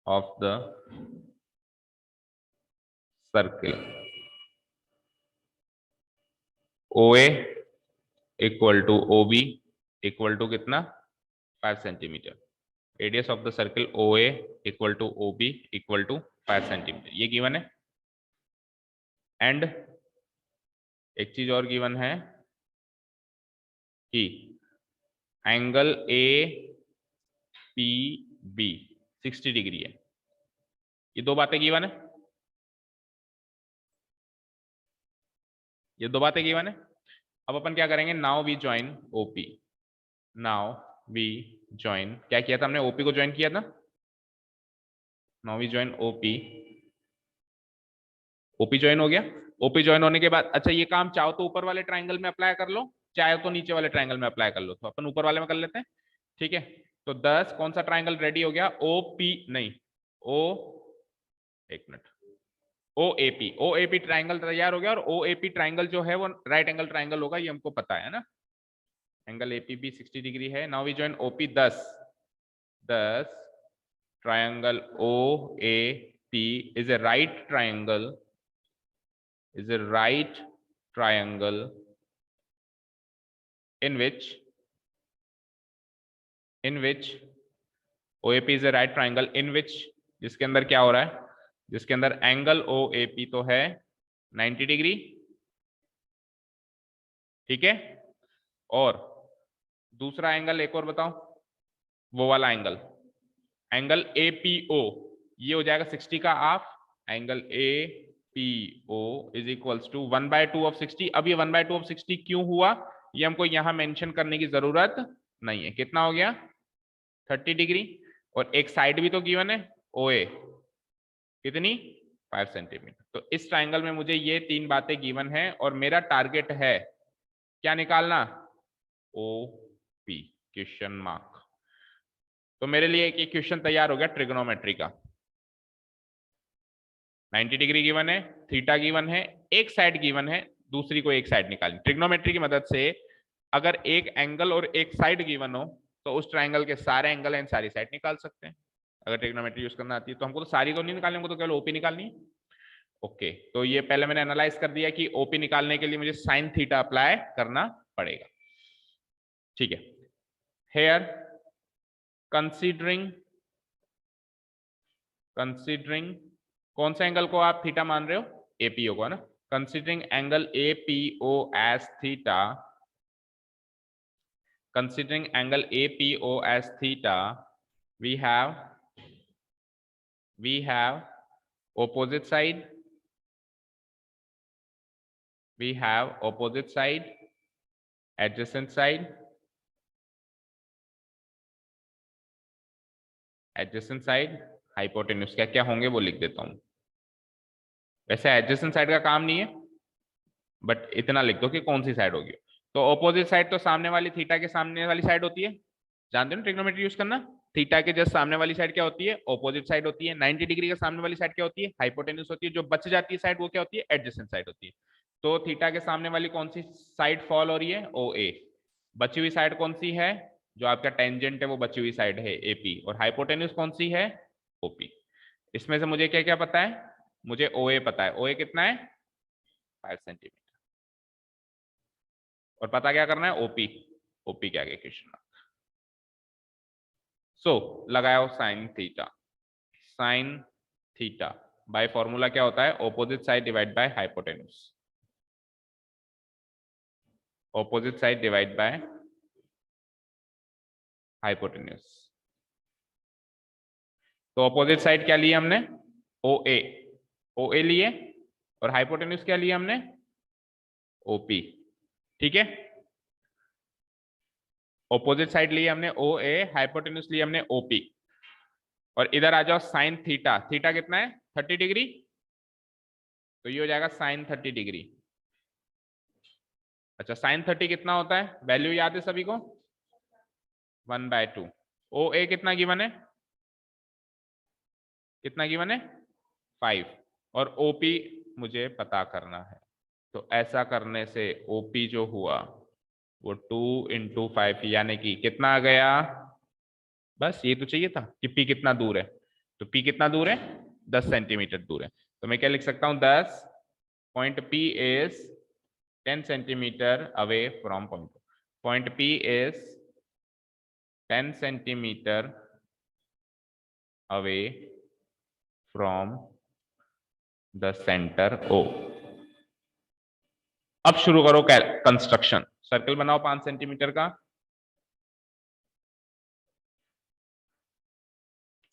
of the circle OA equal to OB equal to कितना? 5 centimetre. Radius of the circle OA equal to OB equal to 5 centimetre, ये given है। And एक चीज और given है कि angle APB 60 degree है। ये दो बातें गिवन है, ये दो बातें गिवन है। अब अपन क्या करेंगे? Now we join OP। Now we join, क्या किया था हमने? OP को ज्वाइन किया था। Now we join OP। OP join हो गया। OP ज्वाइन होने के बाद अच्छा, ये काम चाहो तो ऊपर वाले ट्राइंगल में अप्लाई कर लो, चाहे तो नीचे वाले ट्राइंगल में अप्लाई कर लो। तो अपन ऊपर वाले में कर लेते हैं, ठीक है। तो 10 कौन सा ट्राइंगल रेडी हो गया? OP नहीं, O, एक मिनट, OAP ट्राइंगल तैयार हो गया। और OAP ट्राइंगल जो है वो राइट एंगल ट्राइंगल होगा, ये हमको पता है ना। एंगल APB 60 डिग्री है। Now we join OP 10 triangle OAP is a right triangle, is a right triangle in which OAP is a right triangle in which, जिसके अंदर क्या हो रहा है? जिसके अंदर एंगल OAP तो है 90 डिग्री, ठीक है। और दूसरा एंगल एक और बताओ, वो वाला एंगल, एंगल APO ये हो जाएगा 60 का half, angle APO is equals to 1/2 of 60। अब ये 1/2 ऑफ 60 क्यों हुआ ये हमको यहां मेंशन करने की जरूरत नहीं है। कितना हो गया 30 डिग्री, और एक साइड भी तो गिवन है OA, कितनी 5 सेंटीमीटर। तो इस ट्राइंगल में मुझे ये 3 बातें गिवन है और मेरा टारगेट है क्या निकालना, OP, क्वेश्चन मार्क। तो मेरे लिए एक क्वेश्चन तैयार हो गया ट्रिग्नोमेट्री का। 90 डिग्री गिवन है, थीटा गिवन है, एक साइड गिवन है, दूसरी को एक साइड निकालनी। ट्रिग्नोमेट्री की मदद से अगर एक एंगल और एक साइड गिवन हो तो उस ट्राइंगल के सारे एंगल एंड सारी साइड निकाल सकते हैं। अगर ट्रिग्नोमेट्री यूज करना आती है तो हमको तो सारी तो नहीं निकालनी, हमको तो केवल ओपी निकालनी है। ओके, तो ये पहले मैंने एनालाइज कर दिया कि ओपी निकालने के लिए मुझे साइन थीटा अप्लाई करना पड़ेगा। ठीक है, हेयर कंसीडरिंग कौन सा एंगल को आप थीटा मान रहे हो, एपीओ को, है ना। Considering angle A P O as theta, considering angle APO as theta, we have opposite side, adjacent side, hypotenuse। क्या क्या होंगे वो लिख देता हूं। वैसे एडजेसेंट साइड का काम नहीं है, बट इतना लिख दो कि कौन सी साइड होगी। तो ऑपोजिट साइड तो सामने वाली थीटा के सामने वाली साइड होती है, जानते हो ना ट्रिग्नोमेट्री यूज करना। थीटा के जस्ट सामने वाली साइड क्या होती है, ऑपोजिट साइड होती है। 90 डिग्री के सामने वाली साइड क्या होती है, हाइपोटेन्यूज होती है। जो बच जाती है साइड वो क्या होती है, एडजेसेंट साइड होती है। तो थीटा के सामने वाली कौन सी साइड फॉल हो रही है, OA। बची हुई साइड कौन सी है, जो आपका टेंजेंट है वो बची हुई साइड है AP, और हाइपोटेन्यूज कौन सी है, OP। इसमें से मुझे क्या क्या पता है, मुझे OA पता है, OA कितना है 5 सेंटीमीटर, और पता क्या करना है, OP क्या है क्वेश्चन। सो लगाओ साइन थीटा बाय फॉर्मूला क्या होता है, opposite side divide by hypotenuse, opposite side divide by hypotenuse. तो ऑपोजिट साइड क्या लिए हमने, OA लिए, और हाइपोटेन्यूज क्या लिए हमने, OP। ठीक है, ऑपोजिट साइड लिए हमने OA, हाइपोटेन्यूज लिए हमने OP। और इधर आ जाओ साइन थीटा कितना है 30 डिग्री, तो ये हो जाएगा साइन 30 डिग्री। अच्छा, साइन 30 कितना होता है, वैल्यू याद है सभी को, 1/2। OA कितना गिवन है, 5, और OP मुझे पता करना है। तो ऐसा करने से OP जो हुआ वो 2 × 5 यानी कि कितना आ गया, बस ये तो चाहिए था कि P कितना दूर है। तो P कितना दूर है, 10 सेंटीमीटर दूर है। तो मैं क्या लिख सकता हूं, 10 point P is 10 centimetre away from point P is 10 centimetre away from the centre O। अब शुरू करो कंस्ट्रक्शन। सर्कल बनाओ 5 सेंटीमीटर का,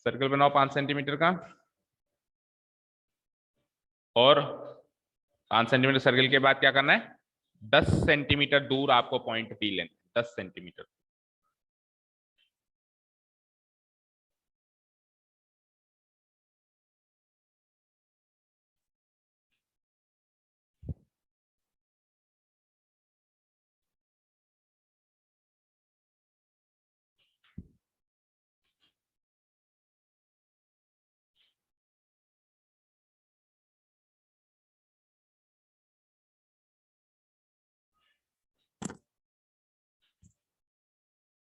सर्कल बनाओ 5 सेंटीमीटर का, और 5 सेंटीमीटर सर्कल के बाद क्या करना है, 10 सेंटीमीटर दूर आपको पॉइंट P लेना, 10 सेंटीमीटर।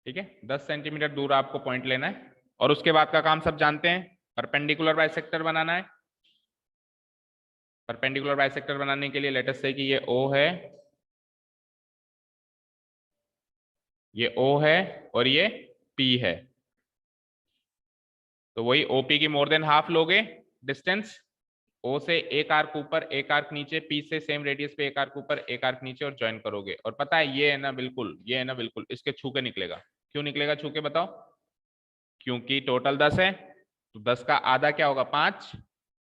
ठीक है, 10 सेंटीमीटर दूर आपको पॉइंट लेना है, और उसके बाद का काम सब जानते हैं, परपेंडिकुलर बाइसेक्टर बनाना है। परपेंडिकुलर बाइसेक्टर बनाने के लिए लेट अस से कि ये O है, ये O है, और ये P है। तो वही OP की मोर देन हाफ लोगे डिस्टेंस, O से एक आर्क ऊपर एक आर्क नीचे, P से सेम रेडियस पे एक आर्क ऊपर एक आर्क नीचे, और ज्वाइन करोगे। और पता है ये है ना बिल्कुल, ये है ना बिल्कुल इसके छू के निकलेगा। क्यों निकलेगा छू के, बताओ। क्योंकि टोटल 10 है, तो 10 का आधा क्या होगा 5,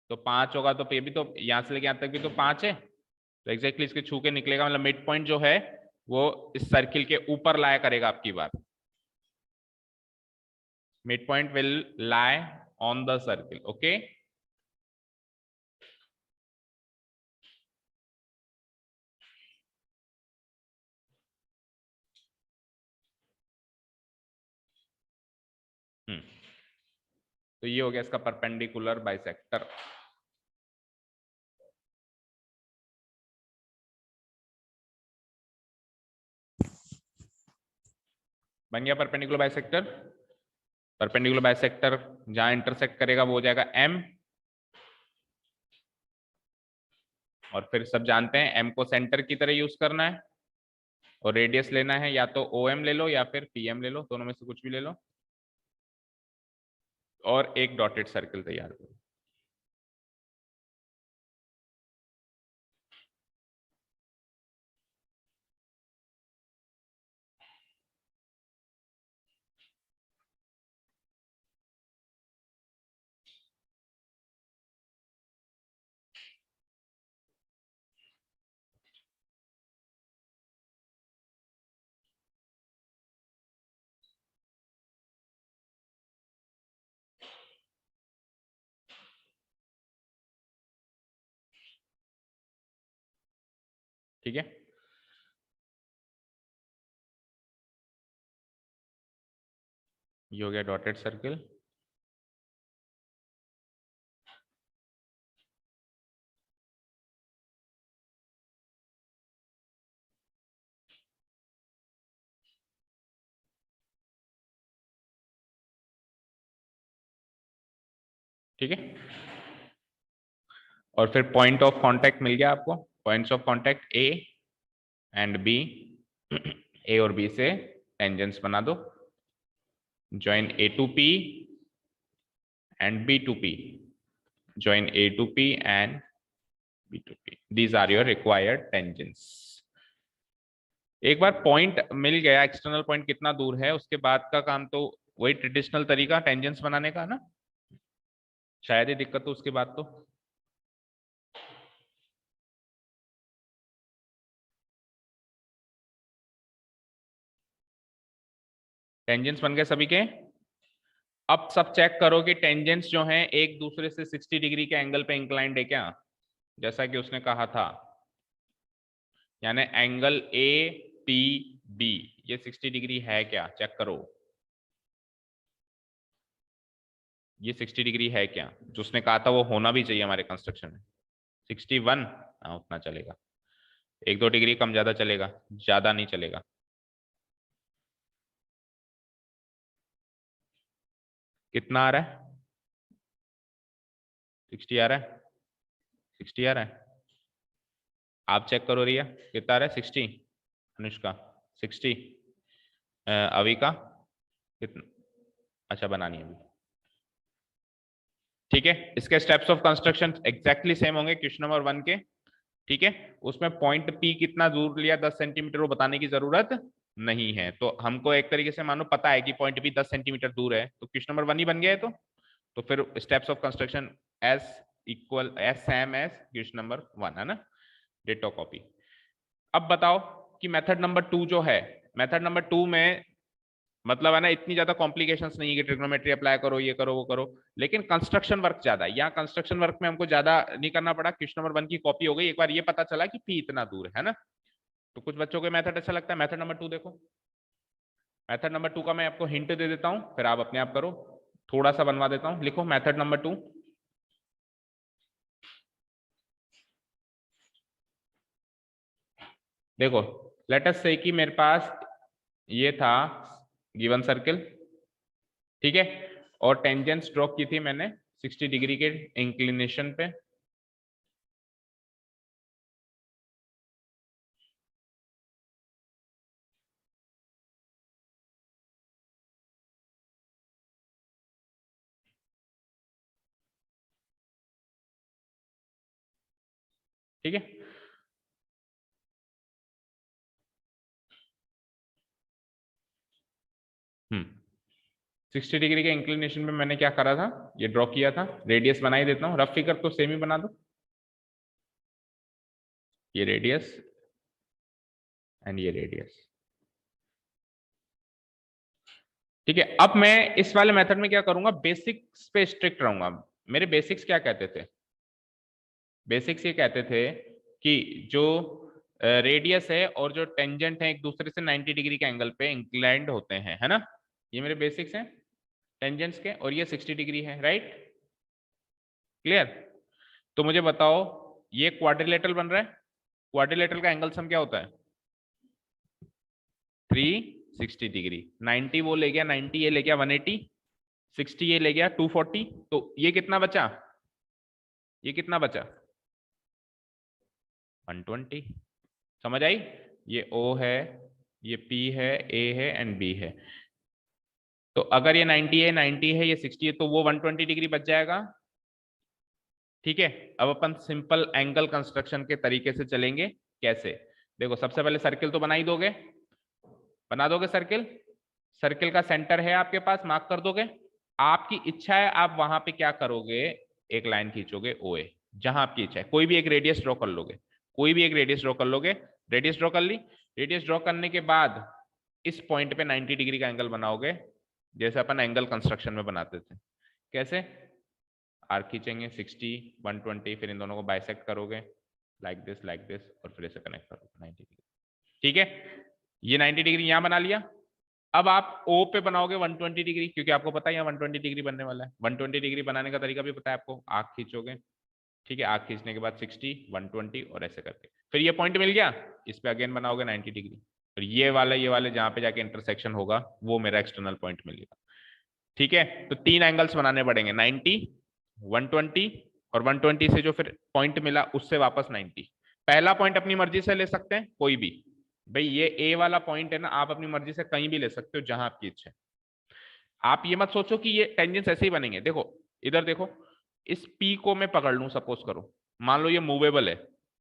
तो 5 होगा, तो ये भी तो यहां से लेके यहां तक भी तो 5 है, तो एग्जैक्टली इसके छू के निकलेगा, मतलब मिड पॉइंट जो है वो इस सर्किल के ऊपर लाया करेगा आपकी बार, mid point will lie on the circle. Okay, तो ये हो गया इसका परपेंडिकुलर बाइसेक्टर। बन गया परपेंडिकुलर बाइसेक्टर। परपेंडिकुलर बाइसेक्टर जहां इंटरसेक्ट करेगा वो हो जाएगा एम, और फिर सब जानते हैं एम को सेंटर की तरह यूज करना है, और रेडियस लेना है या तो ओ एम ले लो या फिर पी एम ले लो, दोनों में से कुछ भी ले लो, और एक डॉटेड सर्किल तैयार करो। ठीक है, ये हो गया डॉटेड सर्किल। ठीक है, और फिर पॉइंट ऑफ कांटेक्ट मिल गया आपको, points of contact A and B, A और बी से टेंजेंट्स बना दो, join A to P and B to P, join A to P and B to P, these are your required tangents. एक बार point मिल गया, external point कितना दूर है, उसके बाद का काम तो वही ट्रेडिशनल तरीका टेंजेंट्स बनाने का ना, शायद ही दिक्कत हो उसके बाद तो। टेंजेंट्स बन गए सभी के। अब सब चेक करो कि टेंजेंट्स जो हैं एक दूसरे से 60 डिग्री के एंगल पे इंक्लाइंड है क्या, जैसा कि उसने कहा था, यानी एंगल ए पी बी ये 60 डिग्री है क्या, चेक करो ये 60 डिग्री है क्या, जो उसने कहा था वो होना भी चाहिए हमारे कंस्ट्रक्शन में। 61, हाँ उतना चलेगा, 1-2 डिग्री कम ज्यादा चलेगा, ज्यादा नहीं चलेगा। कितना आ रहा है, 60 आ रहा है, 60 आ रहा है, आप चेक करो रिया कितना आ रहा है, 60, अनुष्का 60, अभी का कितना, अच्छा बनानी है अभी। ठीक है, इसके steps of construction exactly same होंगे क्वेश्चन नंबर 1 के। ठीक है, उसमें पॉइंट पी कितना दूर लिया 10 सेंटीमीटर वो बताने की जरूरत नहीं है, तो हमको एक तरीके से मानो पता है कि पॉइंट पी 10 सेंटीमीटर दूर है, तो क्वेश्चन नंबर 1 ही बन गया है, तो फिर steps of construction S equal S same S question number 1 है ना, डेटो कॉपी। अब बताओ कि मेथड नंबर 2 जो है, मेथड नंबर 2 में मतलब है ना इतनी ज्यादा कॉम्प्लिकेशंस नहीं है कि ट्रिग्नोमेट्री अप्लाई करो ये करो वो करो, लेकिन कंस्ट्रक्शन वर्क ज्यादा है, यहाँ कंस्ट्रक्शन वर्क में हमको ज्यादा नहीं करना पड़ा, क्वेश्चन नंबर 1 की कॉपी हो गई, एक बार ये पता चला कि पी इतना दूर है ना। तो कुछ बच्चों को मेथड अच्छा लगता है, मेथड नंबर 2 देखो, मेथड नंबर 2 का मैं आपको हिंट दे देता हूं, फिर आप अपने आप करो, थोड़ा सा बनवा देता हूं, लिखो मेथड नंबर 2। देखो लेट अस से कि मेरे पास ये था गिवन सर्किल, ठीक है, और टेंजेंट्स ड्रॉ की थी मैंने 60 डिग्री के इंक्लिनेशन पे, ठीक है। हम्म 60 डिग्री के इंक्लिनेशन में मैंने क्या करा था, ये ड्रॉ किया था, रेडियस बना ही देता हूँ, रफ फिगर तो सेम ही बना दो, ये रेडियस एंड ये रेडियस। ठीक है, अब मैं इस वाले मेथड में क्या करूंगा, बेसिक्स पे स्ट्रिक्ट रहूंगा। मेरे बेसिक्स क्या कहते थे, बेसिक्स ये कहते थे कि जो रेडियस है और जो टेंजेंट है एक दूसरे से 90 डिग्री के एंगल पे इंक्लाइंड होते हैं, है ना, ये मेरे बेसिक्स हैं टेंजेंट्स के, और ये 60 डिग्री है, राइट, क्लियर। तो मुझे बताओ, ये क्वाड्रिलेटरल बन रहा है, क्वाड्रिलेटरल का एंगल सम क्या होता है, 360 डिग्री। 90 वो ले गया, 90 ये ले गया 180, 60 ये ले गया 240, तो ये कितना बचा, ये कितना बचा 120। समझ आई, ये O है, ये P है, A है एंड B है। तो अगर ये 90 है, 90 है, ये 60 है, तो वो 120 डिग्री बच जाएगा। ठीक है, अब अपन सिंपल एंगल कंस्ट्रक्शन के तरीके से चलेंगे। कैसे, देखो सबसे पहले सर्किल तो बना ही दोगे, बना दोगे सर्किल, सर्किल का सेंटर है आपके पास, मार्क कर दोगे। आपकी इच्छा है आप वहां पे क्या करोगे, एक लाइन खींचोगे OA, जहां आपकी इच्छा है, कोई भी एक रेडियस ड्रॉ कर लोगे, कोई भी एक रेडियस ड्रॉ कर लोगे। रेडियस ड्रॉ कर ली, रेडियस ड्रॉ करने के बाद इस पॉइंट पे 90 डिग्री का एंगल बनाओगे, जैसे अपन एंगल कंस्ट्रक्शन में बनाते थे। कैसे, आर्क खींचेंगे 60, 120, फिर इन दोनों को बाइसेक्ट करोगे लाइक दिस, और फिर इसे कनेक्ट करोगे 90 डिग्री। ठीक है, ये 90 डिग्री यहां बना लिया। अब आप O पे बनाओगे 120 डिग्री, क्योंकि आपको पता है यहाँ 120 डिग्री बनने वाला है। 120 डिग्री बनाने का तरीका भी पता है आपको, आर्क खींचोगे, ठीक है, आर्क खींचने के बाद 60, 120 और ऐसे करके फिर ये पॉइंट मिल गया, इस पे अगेन बनाओगे 90 डिग्री, फिर ये वाले जहां पे जाके इंटरसेक्शन होगा वो मेरा एक्सटर्नल पॉइंट मिलेगा। ठीक है, तो 3 एंगल्स बनाने पड़ेंगे, 90, 120 और 120 से जो फिर पॉइंट मिला उससे वापस 90। पहला पॉइंट अपनी मर्जी से ले सकते हैं कोई भी, भाई ये A वाला पॉइंट है ना, आप अपनी मर्जी से कहीं भी ले सकते हो जहां आपकी इच्छा है। आप ये मत सोचो कि ये टेंजेंट्स ऐसे ही बनेंगे, देखो इधर देखो, इस P को मैं पकड़ लूं, सपोज करो, मान लो ये मूवेबल है,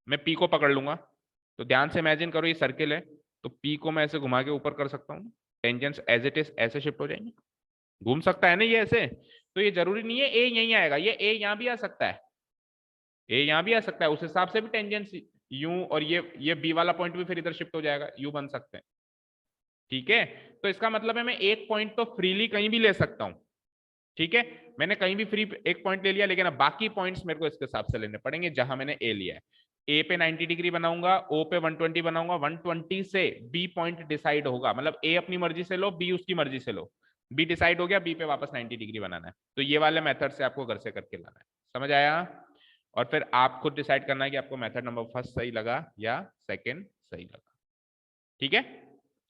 मैं P को पकड़ लूंगा, तो ध्यान से इमेजिन करो ये सर्किल है, तो P को मैं ऐसे घुमा के ऊपर कर सकता हूँ, टेंजेंट्स एज इट इज ऐसे शिफ्ट हो जाएंगे, घूम सकता है ना ये ऐसे। तो ये जरूरी नहीं है A यहीं आएगा, ये A यहां भी आ सकता है, A यहां भी आ सकता है, उस हिसाब से भी टेंजेंट्स यूं, और ये B वाला पॉइंट भी फिर इधर शिफ्ट हो जाएगा, यू बन सकते हैं। ठीक है, तो इसका मतलब है मैं एक पॉइंट तो फ्रीली कहीं भी ले सकता हूं। ठीक है, मैंने कहीं भी फ्री एक पॉइंट ले लिया, लेकिन अब बाकी पॉइंट्स मेरे को इसके हिसाब से लेने पड़ेंगे जहां मैंने A लिया है। A पे 90 डिग्री बनाऊंगा, O पे 120 बनाऊंगा, 120 से B पॉइंट डिसाइड होगा, मतलब A अपनी मर्जी से लो, B उसकी मर्जी से लो, B डिसाइड हो गया, B पे वापस 90 डिग्री बनाना है। तो ये वाले मेथड से आपको घर से करके लाना है, समझ आया। और फिर आप खुद डिसाइड करना है कि आपको मेथड नंबर फर्स्ट सही लगा या सेकेंड सही लगा। ठीक है,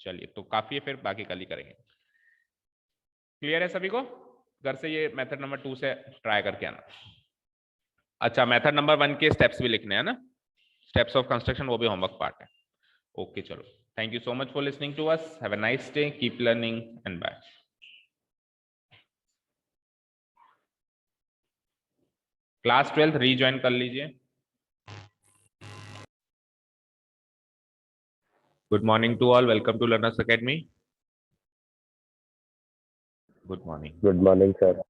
चलिए तो काफी है, फिर बाकी कल ही करेंगे। क्लियर है सभी को, घर से ये मेथड नंबर 2 से ट्राई करके आना। अच्छा, मेथड नंबर 1 के स्टेप्स भी लिखने हैं ना, स्टेप्स ऑफ कंस्ट्रक्शन, वो भी होमवर्क पार्ट है। ओके चलो, thank you so much for listening to us, have a nice day, keep learning and bye. Class 12 rejoin कर लीजिए। Good morning to all, welcome to learners academy. Good morning. Good morning sir.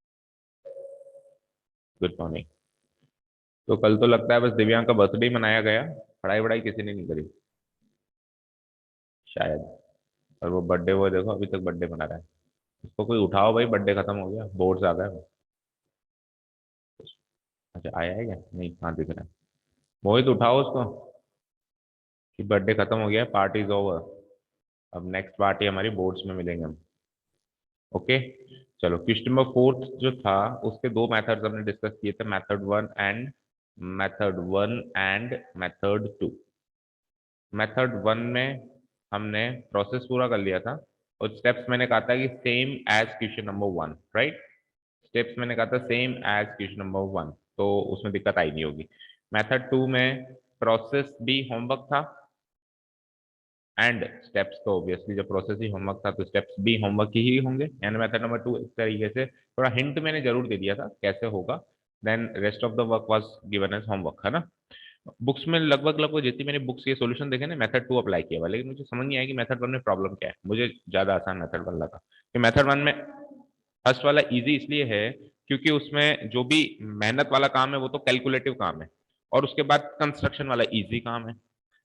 Good morning. तो कल तो लगता है बस दिव्यांग का बर्थडे मनाया गया, पढ़ाई वढ़ाई किसी ने नहीं करी शायद, और वो बर्थडे, वो देखो अभी तक बर्थडे मना रहा है। उसको कोई उठाओ भाई, बर्थडे खत्म हो गया, बोर्ड आ गया। अच्छा आया है क्या, नहीं, हाँ दिख रहा है। मोहित उठाओ उसको कि बर्थडे खत्म हो गया, पार्टी इज ओवर, अब नेक्स्ट पार्टी हमारी बोर्ड्स में मिलेंगे हम। ओके चलो, क्वेश्चन नंबर 4 जो था उसके 2 मेथड्स हमने डिस्कस किए थे, मेथड 1 एंड मेथड 2। मेथड 1 में हमने प्रोसेस पूरा कर लिया था, और स्टेप्स मैंने कहा था कि same as question number 1, right, steps मैंने कहा था सेम एज क्वेश्चन नंबर 1, तो उसमें दिक्कत आई नहीं होगी। मेथड 2 में प्रोसेस भी होमवर्क था एंड स्टेप्स, तो ऑब्वियसली जब प्रोसेस ही होमवर्क था तो स्टेप्स भी होमवर्क ही होंगे, यानी मेथड नंबर 2 इस तरीके से थोड़ा हिंट मैंने जरूर दे दिया था कैसे होगा, then rest of the work was given as homework, है ना। बुक्स में लगभग लगभग जितनी मैंने बुक्स के सॉल्यूशन देखे ना, मेथड 2 अप्लाई किया हुआ, लेकिन मुझे समझ नहीं आया कि मेथड 1 में प्रॉब्लम क्या है, मुझे ज्यादा आसान मेथड 1 लगा कि मेथड 1 में फर्स्ट वाला इजी इसलिए है क्योंकि उसमें जो भी मेहनत वाला काम है वो तो कैलकुलेटिव काम है, और उसके बाद कंस्ट्रक्शन वाला इजी काम है।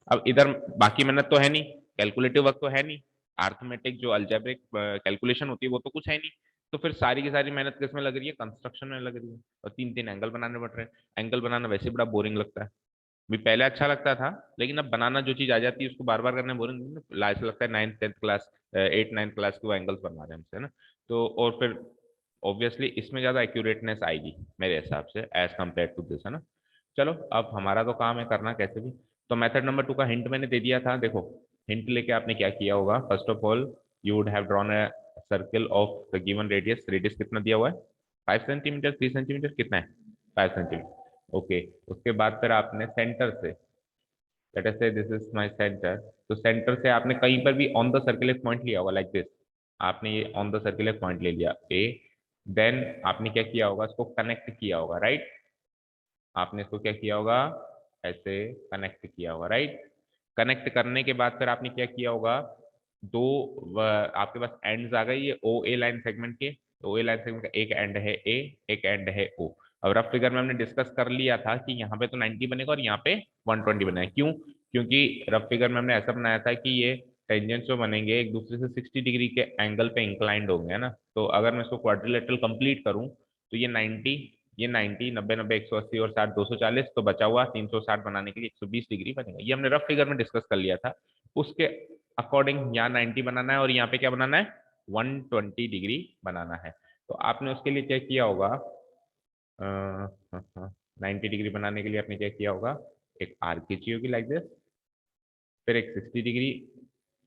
अब इधर बाकी मेहनत तो है नहीं, कैलकुलेटिव वर्क तो है नहीं, अर्थमेटिक जो अलजेब्रिक कैलकुलेशन होती है वो तो कुछ है नहीं। तो फिर सारी की सारी मेहनत किसमें लग रही है, कंस्ट्रक्शन में लग रही है, और तीन तीन एंगल बनाने पड़ रहे हैं। एंगल बनाना वैसे बड़ा बोरिंग लगता है, भी पहले अच्छा लगता था, लेकिन अब बनाना जो चीज आ जाती है उसको बार बार करना बोरिंग, ऐसा लगता है 9th 10th class 8th 9th class के वो एंगल्स बनवा रहे हैं हमसे, है ना। तो और फिर ऑब्वियसली इसमें ज्यादा एक्यूरेटनेस आएगी मेरे हिसाब से एज कम्पेयर टू दिस, है ना। चलो अब हमारा तो काम है करना कैसे भी। तो मेथड नंबर 2 का हिंट मैंने दे दिया था, देखो हिंट लेके आपने क्या किया होगा, first of all you would have drawn a circle of the given radius. Radius कितना दिया हुआ है, 5 सेंटीमीटर, 3 सेंटीमीटर, कितना है, 5 सेंटीमीटर। ओके, उसके बाद फिर आपने सेंटर से, लेट अस से दिस इज माय सेंटर, तो सेंटर से आपने कहीं पर भी ऑन द सर्किल एक पॉइंट लिया होगा लाइक दिस। आपने ये ऑन द सर्किल एक पॉइंट ले लिया ए, देन आपने क्या किया होगा, इसको कनेक्ट किया होगा, राइट। आपने इसको क्या किया होगा, ऐसे कनेक्ट किया होगा, राइट। कनेक्ट करने के बाद फिर आपने क्या किया होगा, दो आपके पास एंड्स आ गए ये ओ ए लाइन सेगमेंट के। ओ ए लाइन सेगमेंट का एक एंड है ए, एक एंड है ओ। अब रफ फिगर में हमने डिस्कस कर लिया था कि यहाँ पे तो 90 बनेगा और यहाँ पे 120 बनेगा, क्यों, क्योंकि रफ फिगर में हमने ऐसा बनाया था कि ये टेंजेंट्स जो बनेंगे एक दूसरे से 60 डिग्री के एंगल पे इंक्लाइंड होंगे, है ना। तो अगर मैं इसको क्वाड्रिलेटरल कंप्लीट करूं तो ये 90, ये 90, 90 90 180 और 60 240, तो बचा हुआ 360 बनाने के लिए 120 डिग्री बनेगा। ये हमने रफ फिगर में डिस्कस कर लिया था। उसके अकॉर्डिंग यहाँ 90 बनाना है और यहाँ पे क्या बनाना है, 120 डिग्री बनाना है। तो आपने उसके लिए क्या किया होगा, 90 डिग्री बनाने के लिए आपने क्या किया होगा, एक आर्क खींची होगी लाइक दिस, फिर एक 60 डिग्री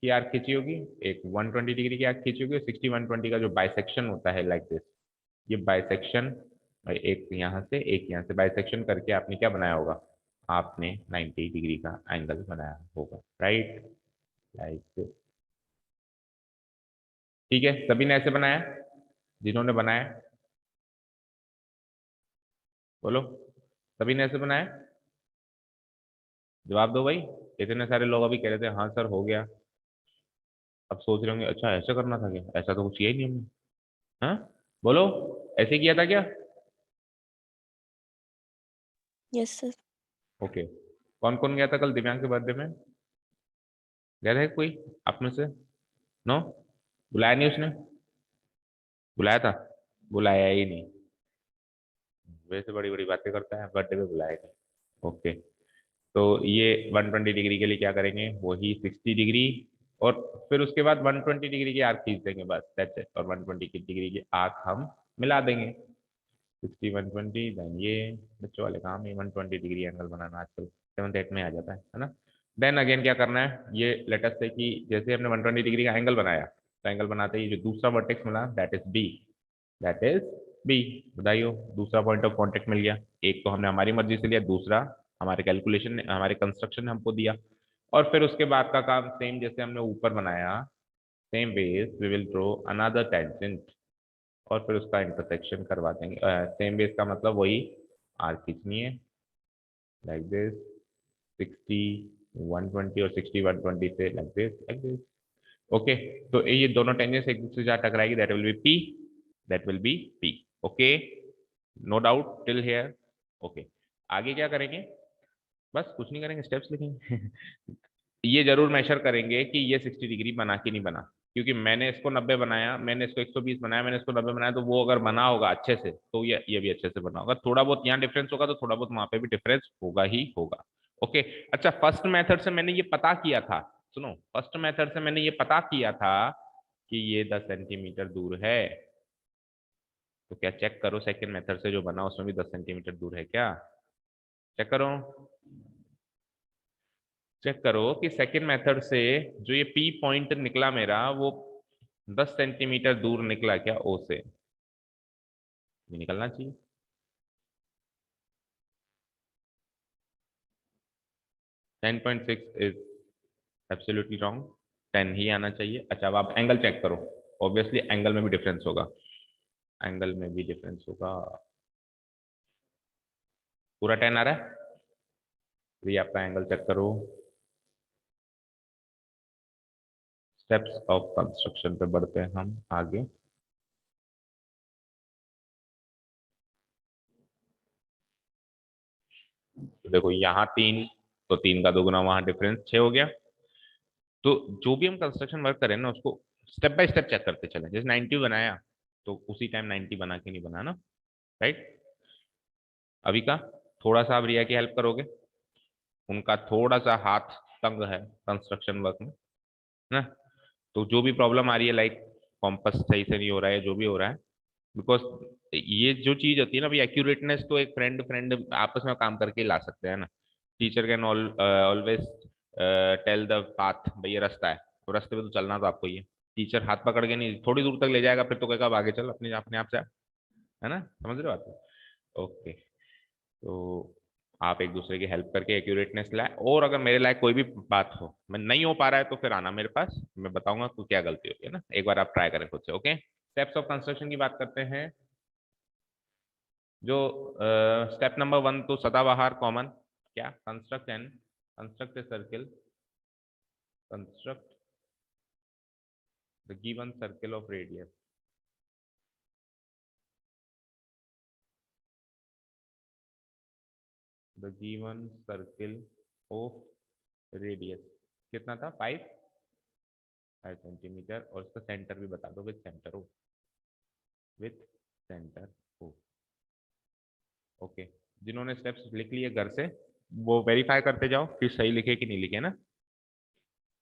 की आर्क खींची होगी, एक 120 डिग्री की आर्क खींची होगी। 60 120 का जो बाइसेक्शन होता है लाइक दिस, ये बाइसेक्शन, एक यहाँ से एक यहाँ से बाइसेक्शन करके आपने क्या बनाया होगा, आपने 90 डिग्री का एंगल बनाया होगा, राइट, लाइक। ठीक है, सभी ने ऐसे बनाया, जिन्होंने बनाया बोलो, सभी ने ऐसे बनाया, जवाब दो भाई। इतने सारे लोग अभी कह रहे थे हाँ सर हो गया, अब सोच रहे होंगे अच्छा ऐसा करना था क्या, ऐसा तो कुछ किया ही नहीं हमने। हाँ बोलो, ऐसे किया था क्या। Yes, sir. ओके, कौन कौन गया था कल दिव्यांग के बर्थडे में, गया था कोई आप में से, नो, बुलाया नहीं उसने, बुलाया था, बुलाया ही नहीं, वैसे बड़ी बड़ी बातें करता है, बर्थडे पे बुलाया नहीं। ओके, तो ये 120 डिग्री के लिए क्या करेंगे, वही 60 डिग्री, और फिर उसके बाद 120 डिग्री की आर्क खींच देंगे बस, दैट्स इट। और 120 की डिग्री की आर्क हम मिला देंगे, 60 120, देन ये बच्चों वाले काम है 120 डिग्री एंगल बनाना, आजकल 7th 8th में आ जाता है ना। देन अगेन क्या करना है, ये लेटेस्ट से कि जैसे हमने 120 डिग्री का एंगल बनाया, तो एंगल बनाते ही जो दूसरा वर्टेक्स मिला that is B, that is B, बताइयो दूसरा पॉइंट ऑफ कांटेक्ट मिल गया। एक तो हमने हमारी मर्जी से लिया, दूसरा हमारे कैलकुलेशन ने, हमारे कंस्ट्रक्शन ने हमको दिया। और फिर उसके बाद का काम सेम जैसे हमने ऊपर बनाया, same ways we will draw another tangent, और फिर उसका इंटरसेक्शन करवा देंगे। सेम बेस का मतलब वही आर्क खींचनी है लाइक दिस, 60 120 और 60 120 से लाइक दिस। ओके, तो ये दोनों टेंजेंट्स एक दूसरे से जहाँ टकराएगी that will be P, that will be P. Okay, no doubt till here. Okay, आगे क्या करेंगे, बस कुछ नहीं करेंगे, स्टेप्स लिखेंगे। ये जरूर मेजर करेंगे कि ये 60 डिग्री बना कि नहीं बना, क्योंकि मैंने इसको 90 बनाया, मैंने इसको 120 बनाया, मैंने इसको 90 बनाया, तो वो अगर बना होगा अच्छे से तो ये भी अच्छे से बना होगा। थोड़ा बहुत यहाँ डिफरेंस होगा तो थोड़ा बहुत वहां पे भी डिफरेंस होगा ही होगा। ओके, अच्छा फर्स्ट मेथड से मैंने ये पता किया था, सुनो, फर्स्ट मेथड से मैंने ये पता किया था कि ये 10 सेंटीमीटर दूर है, तो क्या चेक करो सेकेंड मेथड से जो बना उसमें भी 10 सेंटीमीटर दूर है क्या, चेक करो, चेक करो कि सेकेंड मेथड से जो ये पी पॉइंट निकला मेरा वो 10 सेंटीमीटर दूर निकला क्या ओ से, ये निकलना चाहिए। 10.6 इज एब्सोल्युटली रॉन्ग, 10 ही आना चाहिए। अच्छा अब आप एंगल चेक करो, ऑब्वियसली एंगल में भी डिफरेंस होगा, एंगल में भी डिफरेंस होगा, पूरा 10 आ रहा है, तो ये आपका एंगल चेक करो। स्टेप्स ऑफ कंस्ट्रक्शन पे बढ़ते हैं हम आगे। तो देखो यहाँ 3, तो 3 का दोगुना वहां डिफरेंस 6 हो गया। तो जो भी हम कंस्ट्रक्शन वर्क करें ना उसको स्टेप बाय स्टेप चेक करते चले। जैसे 90 बनाया तो उसी टाइम 90 बना के नहीं बना ना, राइट। अभी का थोड़ा सा आप रिया की हेल्प करोगे, उनका थोड़ा सा हाथ तंग है कंस्ट्रक्शन वर्क में ना। तो जो भी प्रॉब्लम आ रही है, लाइक कॉम्पस सही से नहीं हो रहा है, जो भी हो रहा है, बिकॉज ये जो चीज होती है ना भाई, एक्यूरेटनेस तो एक फ्रेंड फ्रेंड आपस में काम करके ही ला सकते हैं ना। Teacher can always tell the path, भाई ये रास्ता है, तो रास्ते पे तो चलना तो आपको ही है। टीचर हाथ पकड़ के नहीं, थोड़ी दूर तक ले जाएगा, फिर तो कहेगा अब आगे चल अपने अपने आप से, है ना, समझ रहे हो आप। ओके, तो आप एक दूसरे की हेल्प करके एक्यूरेटनेस लाए, और अगर मेरे लायक कोई भी बात हो, मैं नहीं हो पा रहा है, तो फिर आना मेरे पास, मैं बताऊंगा कि क्या गलती होती है ना, एक बार आप ट्राई करें खुद से। ओके, स्टेप्स ऑफ कंस्ट्रक्शन की बात करते हैं। जो स्टेप नंबर 1 तो सदाबहार कॉमन, क्या, construct a circle, construct the given circle of radius, the given circle of radius कितना था, 5 सेंटीमीटर, और उसका सेंटर भी बता दो, विथ सेंटर हो, विथ सेंटर हो। ओके, जिन्होंने स्टेप्स लिख लिए घर से, वो वेरीफाई करते जाओ कि सही लिखे कि नहीं लिखे ना।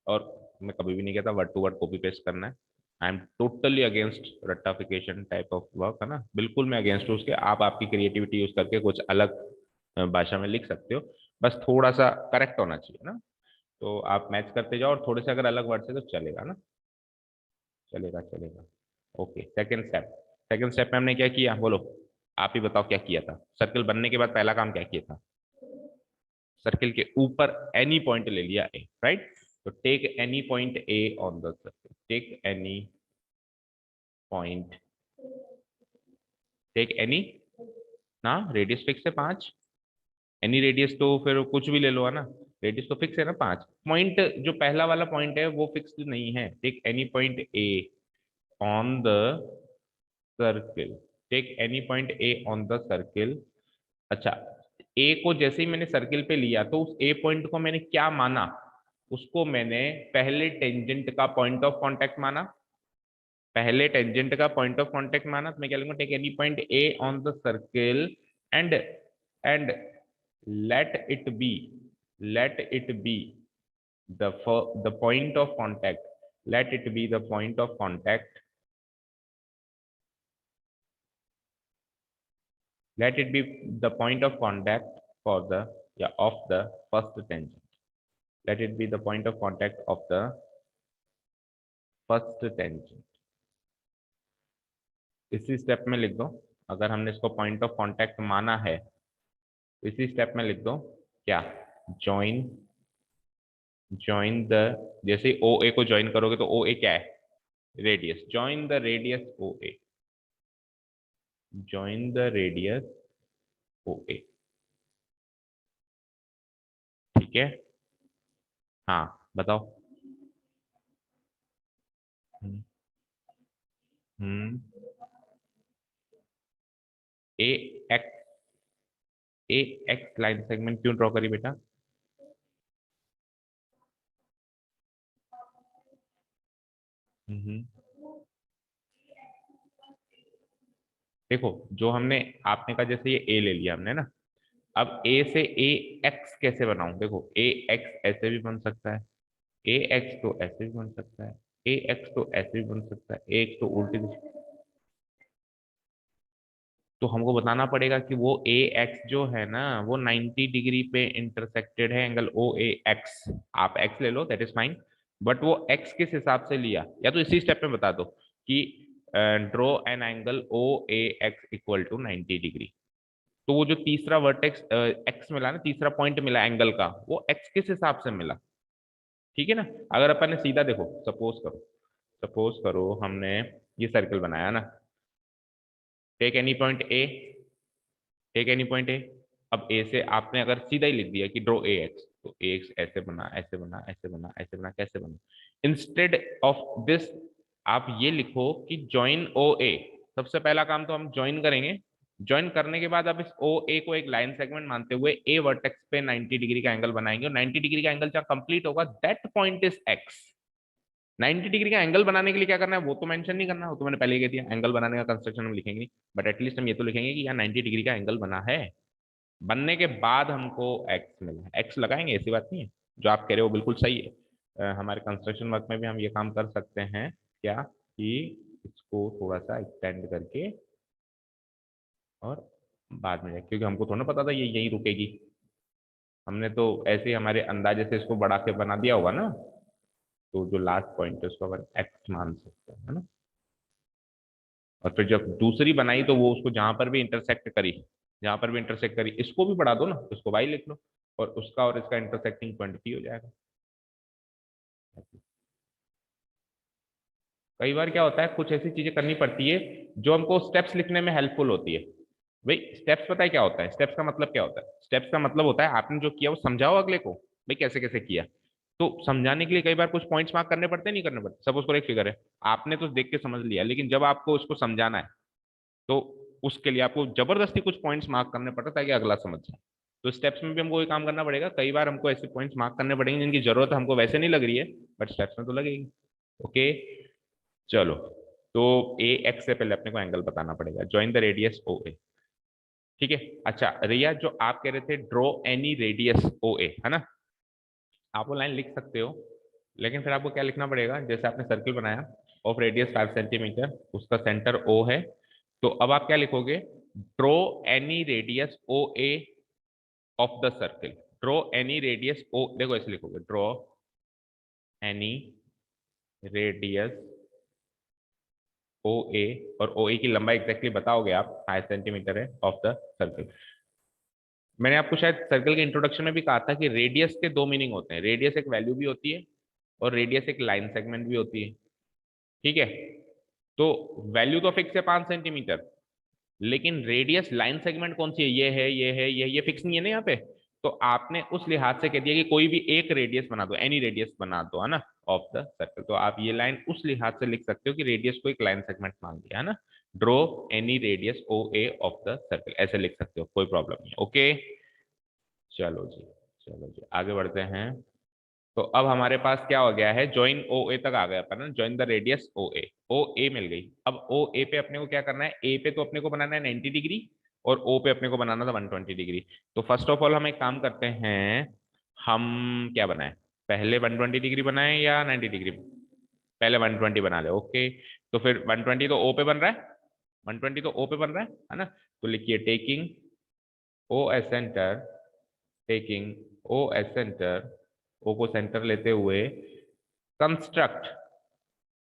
और मैं कभी भी नहीं कहता word to word copy paste करना है। आई एम टोटली अगेंस्ट रट्टाफिकेशन टाइप ऑफ वर्क, है ना, बिल्कुल मैं अगेंस्ट हूँ उसके। आप आपकी क्रिएटिविटी यूज करके कुछ अलग भाषा में लिख सकते हो, बस थोड़ा सा करेक्ट होना चाहिए ना। तो आप मैच करते जाओ, और थोड़े से अगर अलग वर्ड से तो चलेगा ना, चलेगा चलेगा। ओके, सेकंड स्टेप में हमने क्या किया, बोलो, आप ही बताओ क्या किया था। सर्कल बनने के बाद पहला काम क्या किया था, सर्किल के ऊपर एनी पॉइंट ले लिया ए, राइट। तो take any point A on the circle, take any point, take any ना, रेडियस फिक्स है 5, एनी रेडियस तो फिर कुछ भी ले लो, है ना, रेडियस तो फिक्स है ना 5। पॉइंट जो पहला वाला पॉइंट है वो फिक्स नहीं है, take any point A on the circle, take any point A on the circle. अच्छा, ए को जैसे ही मैंने सर्किल पे लिया, तो उस ए पॉइंट को मैंने क्या माना, उसको मैंने पहले टेंजेंट का पॉइंट ऑफ कांटेक्ट माना, पहले टेंजेंट का पॉइंट ऑफ कांटेक्ट माना। तो मैं क्या लूंगा, take any point A on the circle and and let it be, let it be the point of contact, let it be the point of contact, let it be the point of contact for the, yeah, of the first tangent, let it be the point of contact of the first tangent। इसी step में लिख दो, अगर हमने इसको point of contact माना है, इसी स्टेप में लिख दो क्या, ज्वाइन, ज्वाइन द, जैसे ओ ए को ज्वाइन करोगे तो ओ ए क्या है, radius, join the radius O A, join the radius O A, ठीक है। हाँ बताओ। Hmm hmm, A X, A X line segment क्यों ड्रॉ करी बेटा, हम्म, देखो जो हमने, आपने कहा जैसे ये ए ले लिया हमने ना, अब ए से ए एक्स कैसे बनाऊं, देखो ए एक्स ऐसे भी बन सकता है, ए एक्स तो ऐसे भी बन सकता है, ए एक्स तो ऐसे भी बन सकता है, ए एक्स तो उल्टी दिशा। तो हमको बताना पड़ेगा कि वो ए एक्स जो है ना, वो 90 डिग्री पे इंटरसेक्टेड है एंगल ओ ए एक्स। आप एक्स ले लो, दैट इज फाइन, बट वो एक्स किस हिसाब से लिया, या तो इसी स्टेप में बता दो कि draw an angle O A X equal to 90 degree. तो वो जो तीसरा वर्टेक्स एक्स मिला ना, तीसरा पॉइंट मिला एंगल का, वो एक्स किस हिसाब से मिला, ठीक है ना। अगर अपन ने सीधा देखो, सपोज करो, सपोज करो हमने ये सर्कल बनाया ना, take any point A, take any point A, अब ए से आपने अगर सीधा ही लिख दिया कि ड्रॉ ए एक्स, तो ए एक्स ऐसे बना, ऐसे बना, ऐसे बना, ऐसे बना, कैसे बना, इंस्टेड ऑफ दिस आप ये लिखो कि ज्वाइन ओ ए। सबसे पहला काम तो हम ज्वाइन करेंगे, ज्वाइन करने के बाद अब इस ओ ए को एक लाइन सेगमेंट मानते हुए ए वर्टेक्स पे 90 डिग्री का एंगल बनाएंगे और 90 डिग्री का एंगल जब कंप्लीट होगा that point is x. 90 degree का एंगल बनाने के लिए क्या करना है वो तो मेंशन नहीं करना, वो तो मैंने पहले ही कह दिया, एंगल बनाने का कंस्ट्रक्शन हम लिखेंगे नहीं, बट एटलीस्ट हम ये तो लिखेंगे कि यहाँ 90 डिग्री का एंगल बना है। बनने के बाद हमको एक्स मिला है, एक्स लगाएंगे, ऐसी बात नहीं है, जो आप कह रहे हो बिल्कुल सही है। हमारे कंस्ट्रक्शन वर्क में भी हम ये काम कर सकते हैं क्या कि इसको थोड़ा सा एक्सटेंड करके और बाद में क्योंकि हमको थोड़ा ना पता था ये यहीं रुकेगी, हमने तो ऐसे ही हमारे अंदाजे से इसको बढ़ा के बना दिया होगा ना, तो जो लास्ट पॉइंट है उसको अपन एक्स मान सकते हैं, है ना। और फिर जब दूसरी बनाई तो वो उसको जहां पर भी इंटरसेक्ट करी, जहां पर भी इंटरसेक्ट करी इसको भी बढ़ा दो ना, इसको वाई लिख लो और उसका और इसका इंटरसेक्टिंग पॉइंट पी हो जाएगा। कई बार क्या होता है कुछ ऐसी चीजें करनी पड़ती है जो हमको स्टेप्स लिखने में हेल्पफुल होती है। भाई स्टेप्स पता है क्या होता है, स्टेप्स का मतलब क्या होता है, स्टेप्स का मतलब होता है आपने जो किया वो समझाओ अगले को, भाई कैसे कैसे किया। तो समझाने के लिए कई बार कुछ पॉइंट्स मार्क करने पड़ते हैं, नहीं करने पड़ते। सपोज फॉर एक फिगर है, आपने तो देख के समझ लिया, लेकिन जब आपको उसको समझाना है तो उसके लिए आपको जबरदस्ती कुछ पॉइंट्स मार्क करने पड़ते ताकि अगला समझ जाए। तो स्टेप्स में भी हमको ये काम करना पड़ेगा, कई बार हमको ऐसे पॉइंट्स मार्क करने पड़ेंगे जिनकी जरूरत हमको वैसे नहीं लग रही है, बट स्टेप्स में तो लगेगी। ओके चलो, तो ए एक्स से पहले अपने को एंगल बताना पड़ेगा, join the radius O A. ठीक है, अच्छा रिया जो आप कह रहे थे ड्रॉ एनी रेडियस ओ ए, है ना, आप वो लाइन लिख सकते हो, लेकिन फिर आपको क्या लिखना पड़ेगा, जैसे आपने सर्किल बनाया ऑफ रेडियस 5 सेंटीमीटर, उसका सेंटर ओ है, तो अब आप क्या लिखोगे, draw any radius O A of the circle. Draw any radius O, देखो ऐसे लिखोगे, draw any radius O A, और ओ ए की लंबाई एग्जैक्टली बताओगे आप 5 सेंटीमीटर है ऑफ द सर्कल। मैंने आपको शायद सर्कल के इंट्रोडक्शन में भी कहा था कि रेडियस के दो मीनिंग होते हैं, रेडियस एक वैल्यू भी होती है और रेडियस एक लाइन सेगमेंट भी होती है। ठीक है, तो वैल्यू तो फिक्स है 5 सेंटीमीटर, लेकिन रेडियस लाइन सेगमेंट कौन सी है, ये है ये है ये फिक्स नहीं है ना यहाँ पे। तो आपने उस लिहाज से कह दिया कि कोई भी एक रेडियस बना दो, एनी रेडियस बना दो, है ना, ऑफ द सर्कल। तो आप ये लाइन उस लिहाज से लिख सकते हो कि रेडियस को एक लाइन सेगमेंट मान लिया, है ना, draw any radius O A of the circle, ऐसे लिख सकते हो, कोई प्रॉब्लम नहीं। ओके चलो जी, चलो जी आगे बढ़ते हैं। तो अब हमारे पास क्या हो गया है, ज्वाइन ओ ए तक आ गया अपन ना, ज्वाइन द रेडियस ओ ए मिल गई। अब ओ ए पे अपने को क्या करना है, ए पे तो अपने को बनाना है 90 डिग्री और ओ पे अपने को बनाना था 120 डिग्री। तो फर्स्ट ऑफ ऑल हम एक काम करते हैं, हम क्या बनाए, पहले 120 डिग्री बनाए या 90 डिग्री, पहले 120 बना ले। ओके, तो फिर 120 तो ओ पे बन रहा है, 120 तो ओ पे बन रहा है ना, तो लिखिए टेकिंग ओ एज सेंटर, टेकिंग ओ एज सेंटर, ओ को सेंटर लेते हुए कंस्ट्रक्ट,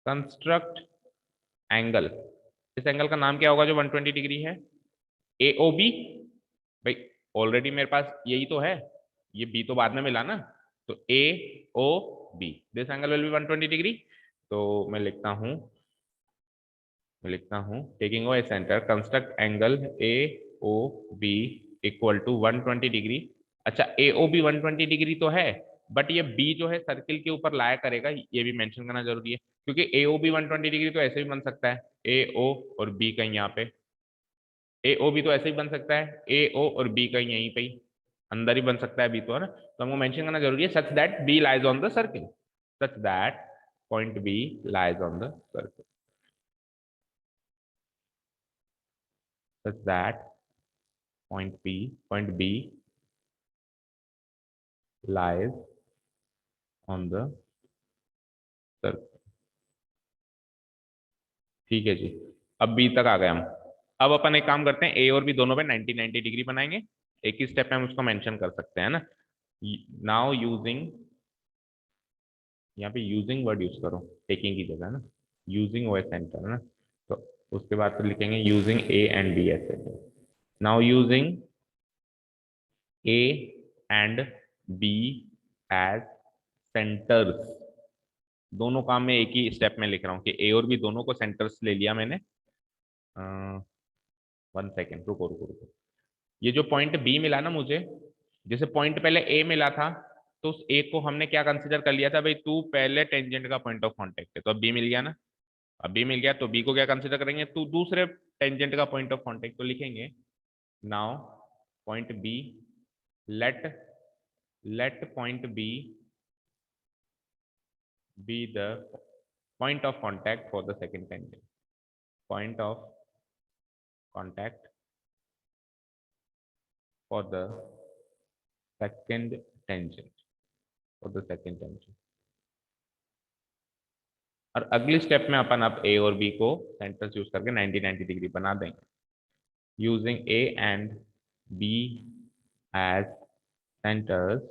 कंस्ट्रक्ट एंगल, इस एंगल का नाम क्या होगा जो 120 डिग्री है, ए ओ बी। भाई ऑलरेडी मेरे पास यही तो है, ये बी तो बाद में मिला ना, तो A O B, this angle will be 120 degree. तो मैं लिखता हूं, मैं लिखता हूं taking O A centre construct angle A O B equal to 120 degree. अच्छा ए ओ बी 120 डिग्री तो है, बट ये बी जो है सर्किल के ऊपर लाया करेगा, ये भी मेंशन करना जरूरी है, क्योंकि ए ओ बी 120 डिग्री तो ऐसे भी बन सकता है, ए ओ और बी कहीं यहाँ पे, ए ओ बी तो ऐसे ही बन सकता है, ए ओ और बी कहीं यहीं पे ही अंदर ही बन सकता है बी, तो है ना, तो हमको मेंशन करना जरूरी है, such that B lies on the circle, such that point B lies on the circle, such that point B lies on the circle। ठीक है जी, अब बी तक आ गए हम। अब अपन एक काम करते हैं, ए और बी दोनों पे 90 डिग्री बनाएंगे, एक ही स्टेप में हम उसको मेंशन कर सकते हैं ना। नाउ यूजिंग, यहाँ पे यूजिंग वर्ड यूज करो टेकिंग की जगह ना, यूजिंग ओ सेंटर ना, तो उसके बाद तो लिखेंगे यूजिंग ए एंड बी ऐसे। Now using A and B as centres, दोनों काम में एक ही स्टेप में लिख रहा हूँ कि ए और बी दोनों को सेंटर्स ले लिया मैंने। 1 सेकेंड, रुको रुको रुको, ये जो पॉइंट बी मिला ना मुझे, जैसे पॉइंट पहले ए मिला था, तो उस ए को हमने क्या कंसीडर कर लिया था, भाई तू पहले टेंजेंट का पॉइंट ऑफ कांटेक्ट है, तो अब बी मिल गया ना, अब बी मिल गया तो बी को क्या कंसिडर करेंगे, तो दूसरे टेंजेंट का पॉइंट ऑफ कांटेक्ट तो लिखेंगे। Now point B, let point B be the point of contact for the second tangent, point of contact for the second tangent, for the second tangent। और अगली step में अपन अब ए और B को centres use करके 90 degree बना देंगे, using A and B as centres,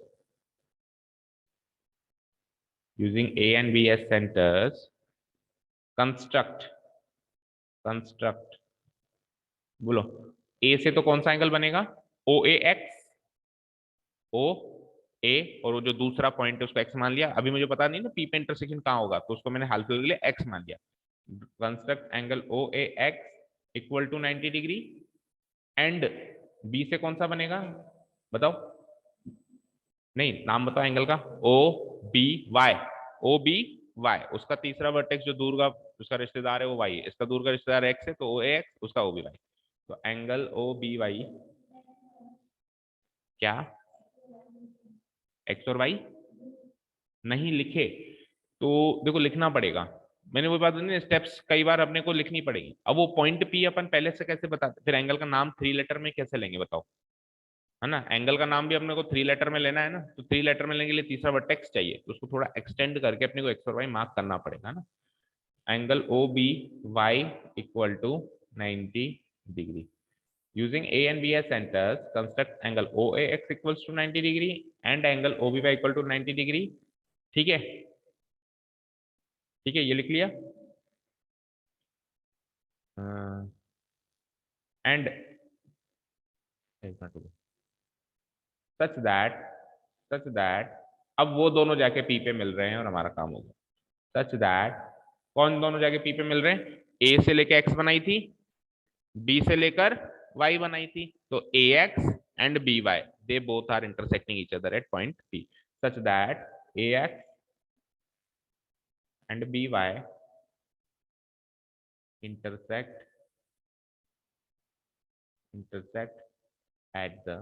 using A and B as centres, construct बोलो, ए से तो कौन सा एंगल बनेगा, ओ ए एक्स, ओ ए, और वो जो दूसरा पॉइंट है उसको एक्स मान लिया। अभी मुझे पता नहीं ना पी पे इंटरसेक्शन कहाँ होगा, तो उसको मैंने हाल फिलहाल के लिए एक्स मान लिया। Construct angle O A X equal to 90 degree, and B से कौन सा बनेगा बताओ, नहीं नाम बताओ एंगल का, O B Y, O B Y, उसका तीसरा वर्टेक्स जो दूर का उसका रिश्तेदार है वो वाई है, इसका दूर का रिश्तेदार एक्स है, तो ओ ए एक्स, उसका ओ बी वाई, तो एंगल ओ बी वाई क्या, एक्स और वाई नहीं लिखे तो देखो लिखना पड़ेगा। मैंने वो बात नहीं, स्टेप्स कई बार अपने को लिखनी पड़ेगी। अब वो पॉइंट पी अपन पहले से कैसे बताते, फिर एंगल का नाम 3 लेटर में कैसे लेंगे बताओ, है ना, एंगल का नाम भी अपने को 3 लेटर में लेना है ना, तो 3 लेटर में लेने के लिए तीसरा वर्टेक्स चाहिए, तो उसको थोड़ा एक्सटेंड करके अपने को एक्स और वाई मार्क करना पड़ेगा ना। Angle O B Y equal to 90 degree, using a and b as centers, construct angle oax equals to 90 degree and angle oby equal to 90 degree। ठीक है, ठीक है, ये लिख लिया। एंड सच दैट अब वो दोनों जाके पी पे मिल रहे हैं और हमारा काम हो गया। सच दैट कौन दोनों जाके पी पे मिल रहे हैं, ए से लेकर एक्स बनाई थी, बी से लेकर वाई बनाई थी, तो A X and B Y they both are intersecting each other at point P, such that A X and B Y intersect at the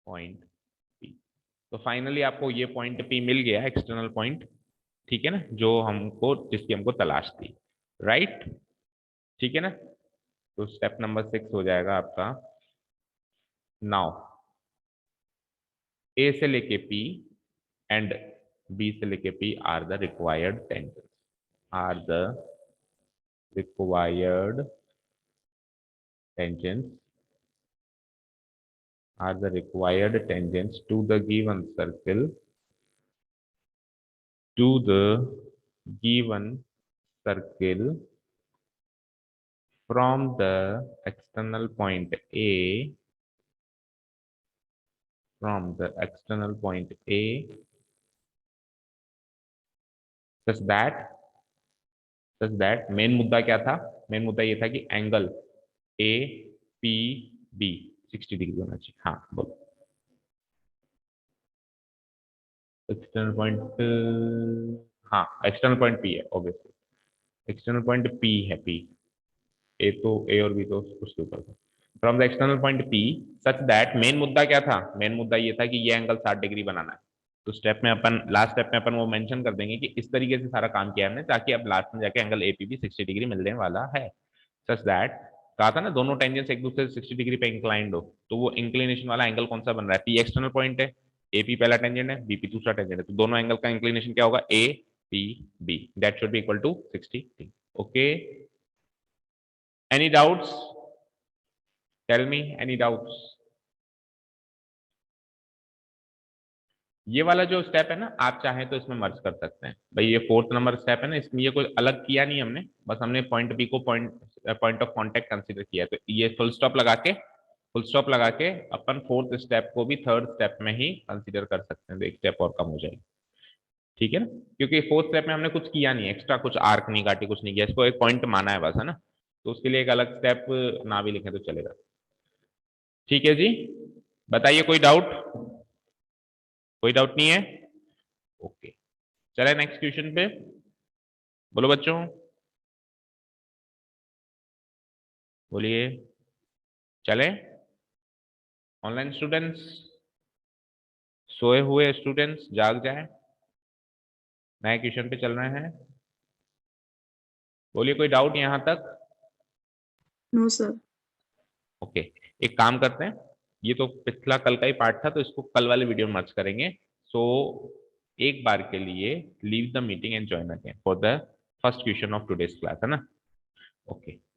point P। तो फाइनली आपको ये पॉइंट P मिल गया, external point, ठीक है ना, जो हमको जिसकी हमको तलाश थी, राइट, ठीक है ना। तो स्टेप नंबर 6 हो जाएगा आपका। नाउ ए से लेके P एंड बी से लेके P are the required tangents, are the required tangents are the required tangents to the given circle, to the given circle from the external point A, from the external point A, such that main मुद्दा क्या था, main मुद्दा ये था कि angle A P B 60 degree होना चाहिए। हाँ बोलो, एक्सटर्नल पॉइंट, हाँ एक्सटर्नल पॉइंट पी है ऑब्वियसली, एक्सटर्नल पॉइंट पी है, पी ए तो ए और बी तो उसके ऊपर था। From the external point P such that, main मुद्दा क्या था, मेन मुद्दा ये था कि ये एंगल 60 डिग्री बनाना है। तो स्टेप में अपन, लास्ट स्टेप में अपन वो मेंशन कर देंगे कि इस तरीके से सारा काम किया हमने, ताकि अब लास्ट में जाके एंगल एपीबी 60 डिग्री मिलने वाला है। सच दैट, कहा था ना दोनों टेंजेंट्स एक दूसरे से 60 डिग्री पे इंक्लाइंड हो, तो वो इंक्लिनेशन वाला एंगल कौन सा बन रहा है, पी एक्सटर्नल पॉइंट है, एपी पहला टेंजेंट है, बीपी दूसरा टेंजेंट है, तो दोनों एंगल का इंक्लिनेशन क्या होगा, A P B, that should be equal to 60 degree. Okay, any doubts, tell me any doubts। ये वाला जो स्टेप है ना, आप चाहें तो इसमें मर्ज कर सकते हैं भाई, ये 4th नंबर स्टेप है ना, इसमें ये कोई अलग किया नहीं हमने, बस हमने पॉइंट बी को पॉइंट ऑफ कांटेक्ट कंसीडर किया, तो ये फुल स्टॉप लगा के अपन 4th स्टेप को भी 3rd स्टेप में ही कंसीडर कर सकते हैं, तो एक स्टेप और कम हो जाएगी, ठीक है ना, क्योंकि 4th स्टेप में हमने कुछ किया नहीं, एक्स्ट्रा कुछ आर्क नहीं काटी, कुछ नहीं किया, इसको एक पॉइंट माना है बस, है ना, तो उसके लिए एक अलग स्टेप ना भी लिखें तो चलेगा। ठीक है जी, बताइए कोई डाउट, कोई डाउट नहीं है, ओके, चले नेक्स्ट क्वेश्चन पे, बोलो बच्चों। बोलिए, चले? ऑनलाइन स्टूडेंट्स, सोए हुए स्टूडेंट्स जाग जाए, नए क्वेश्चन पे चल रहे हैं। बोलिए, कोई डाउट यहां तक? No sir. ओके, एक काम करते हैं, ये तो पिछला कल का ही पार्ट था, तो इसको कल वाले वीडियो में मर्ज करेंगे। सो एक बार के लिए leave the meeting and join again for the first question of today's class, है ना? ओके।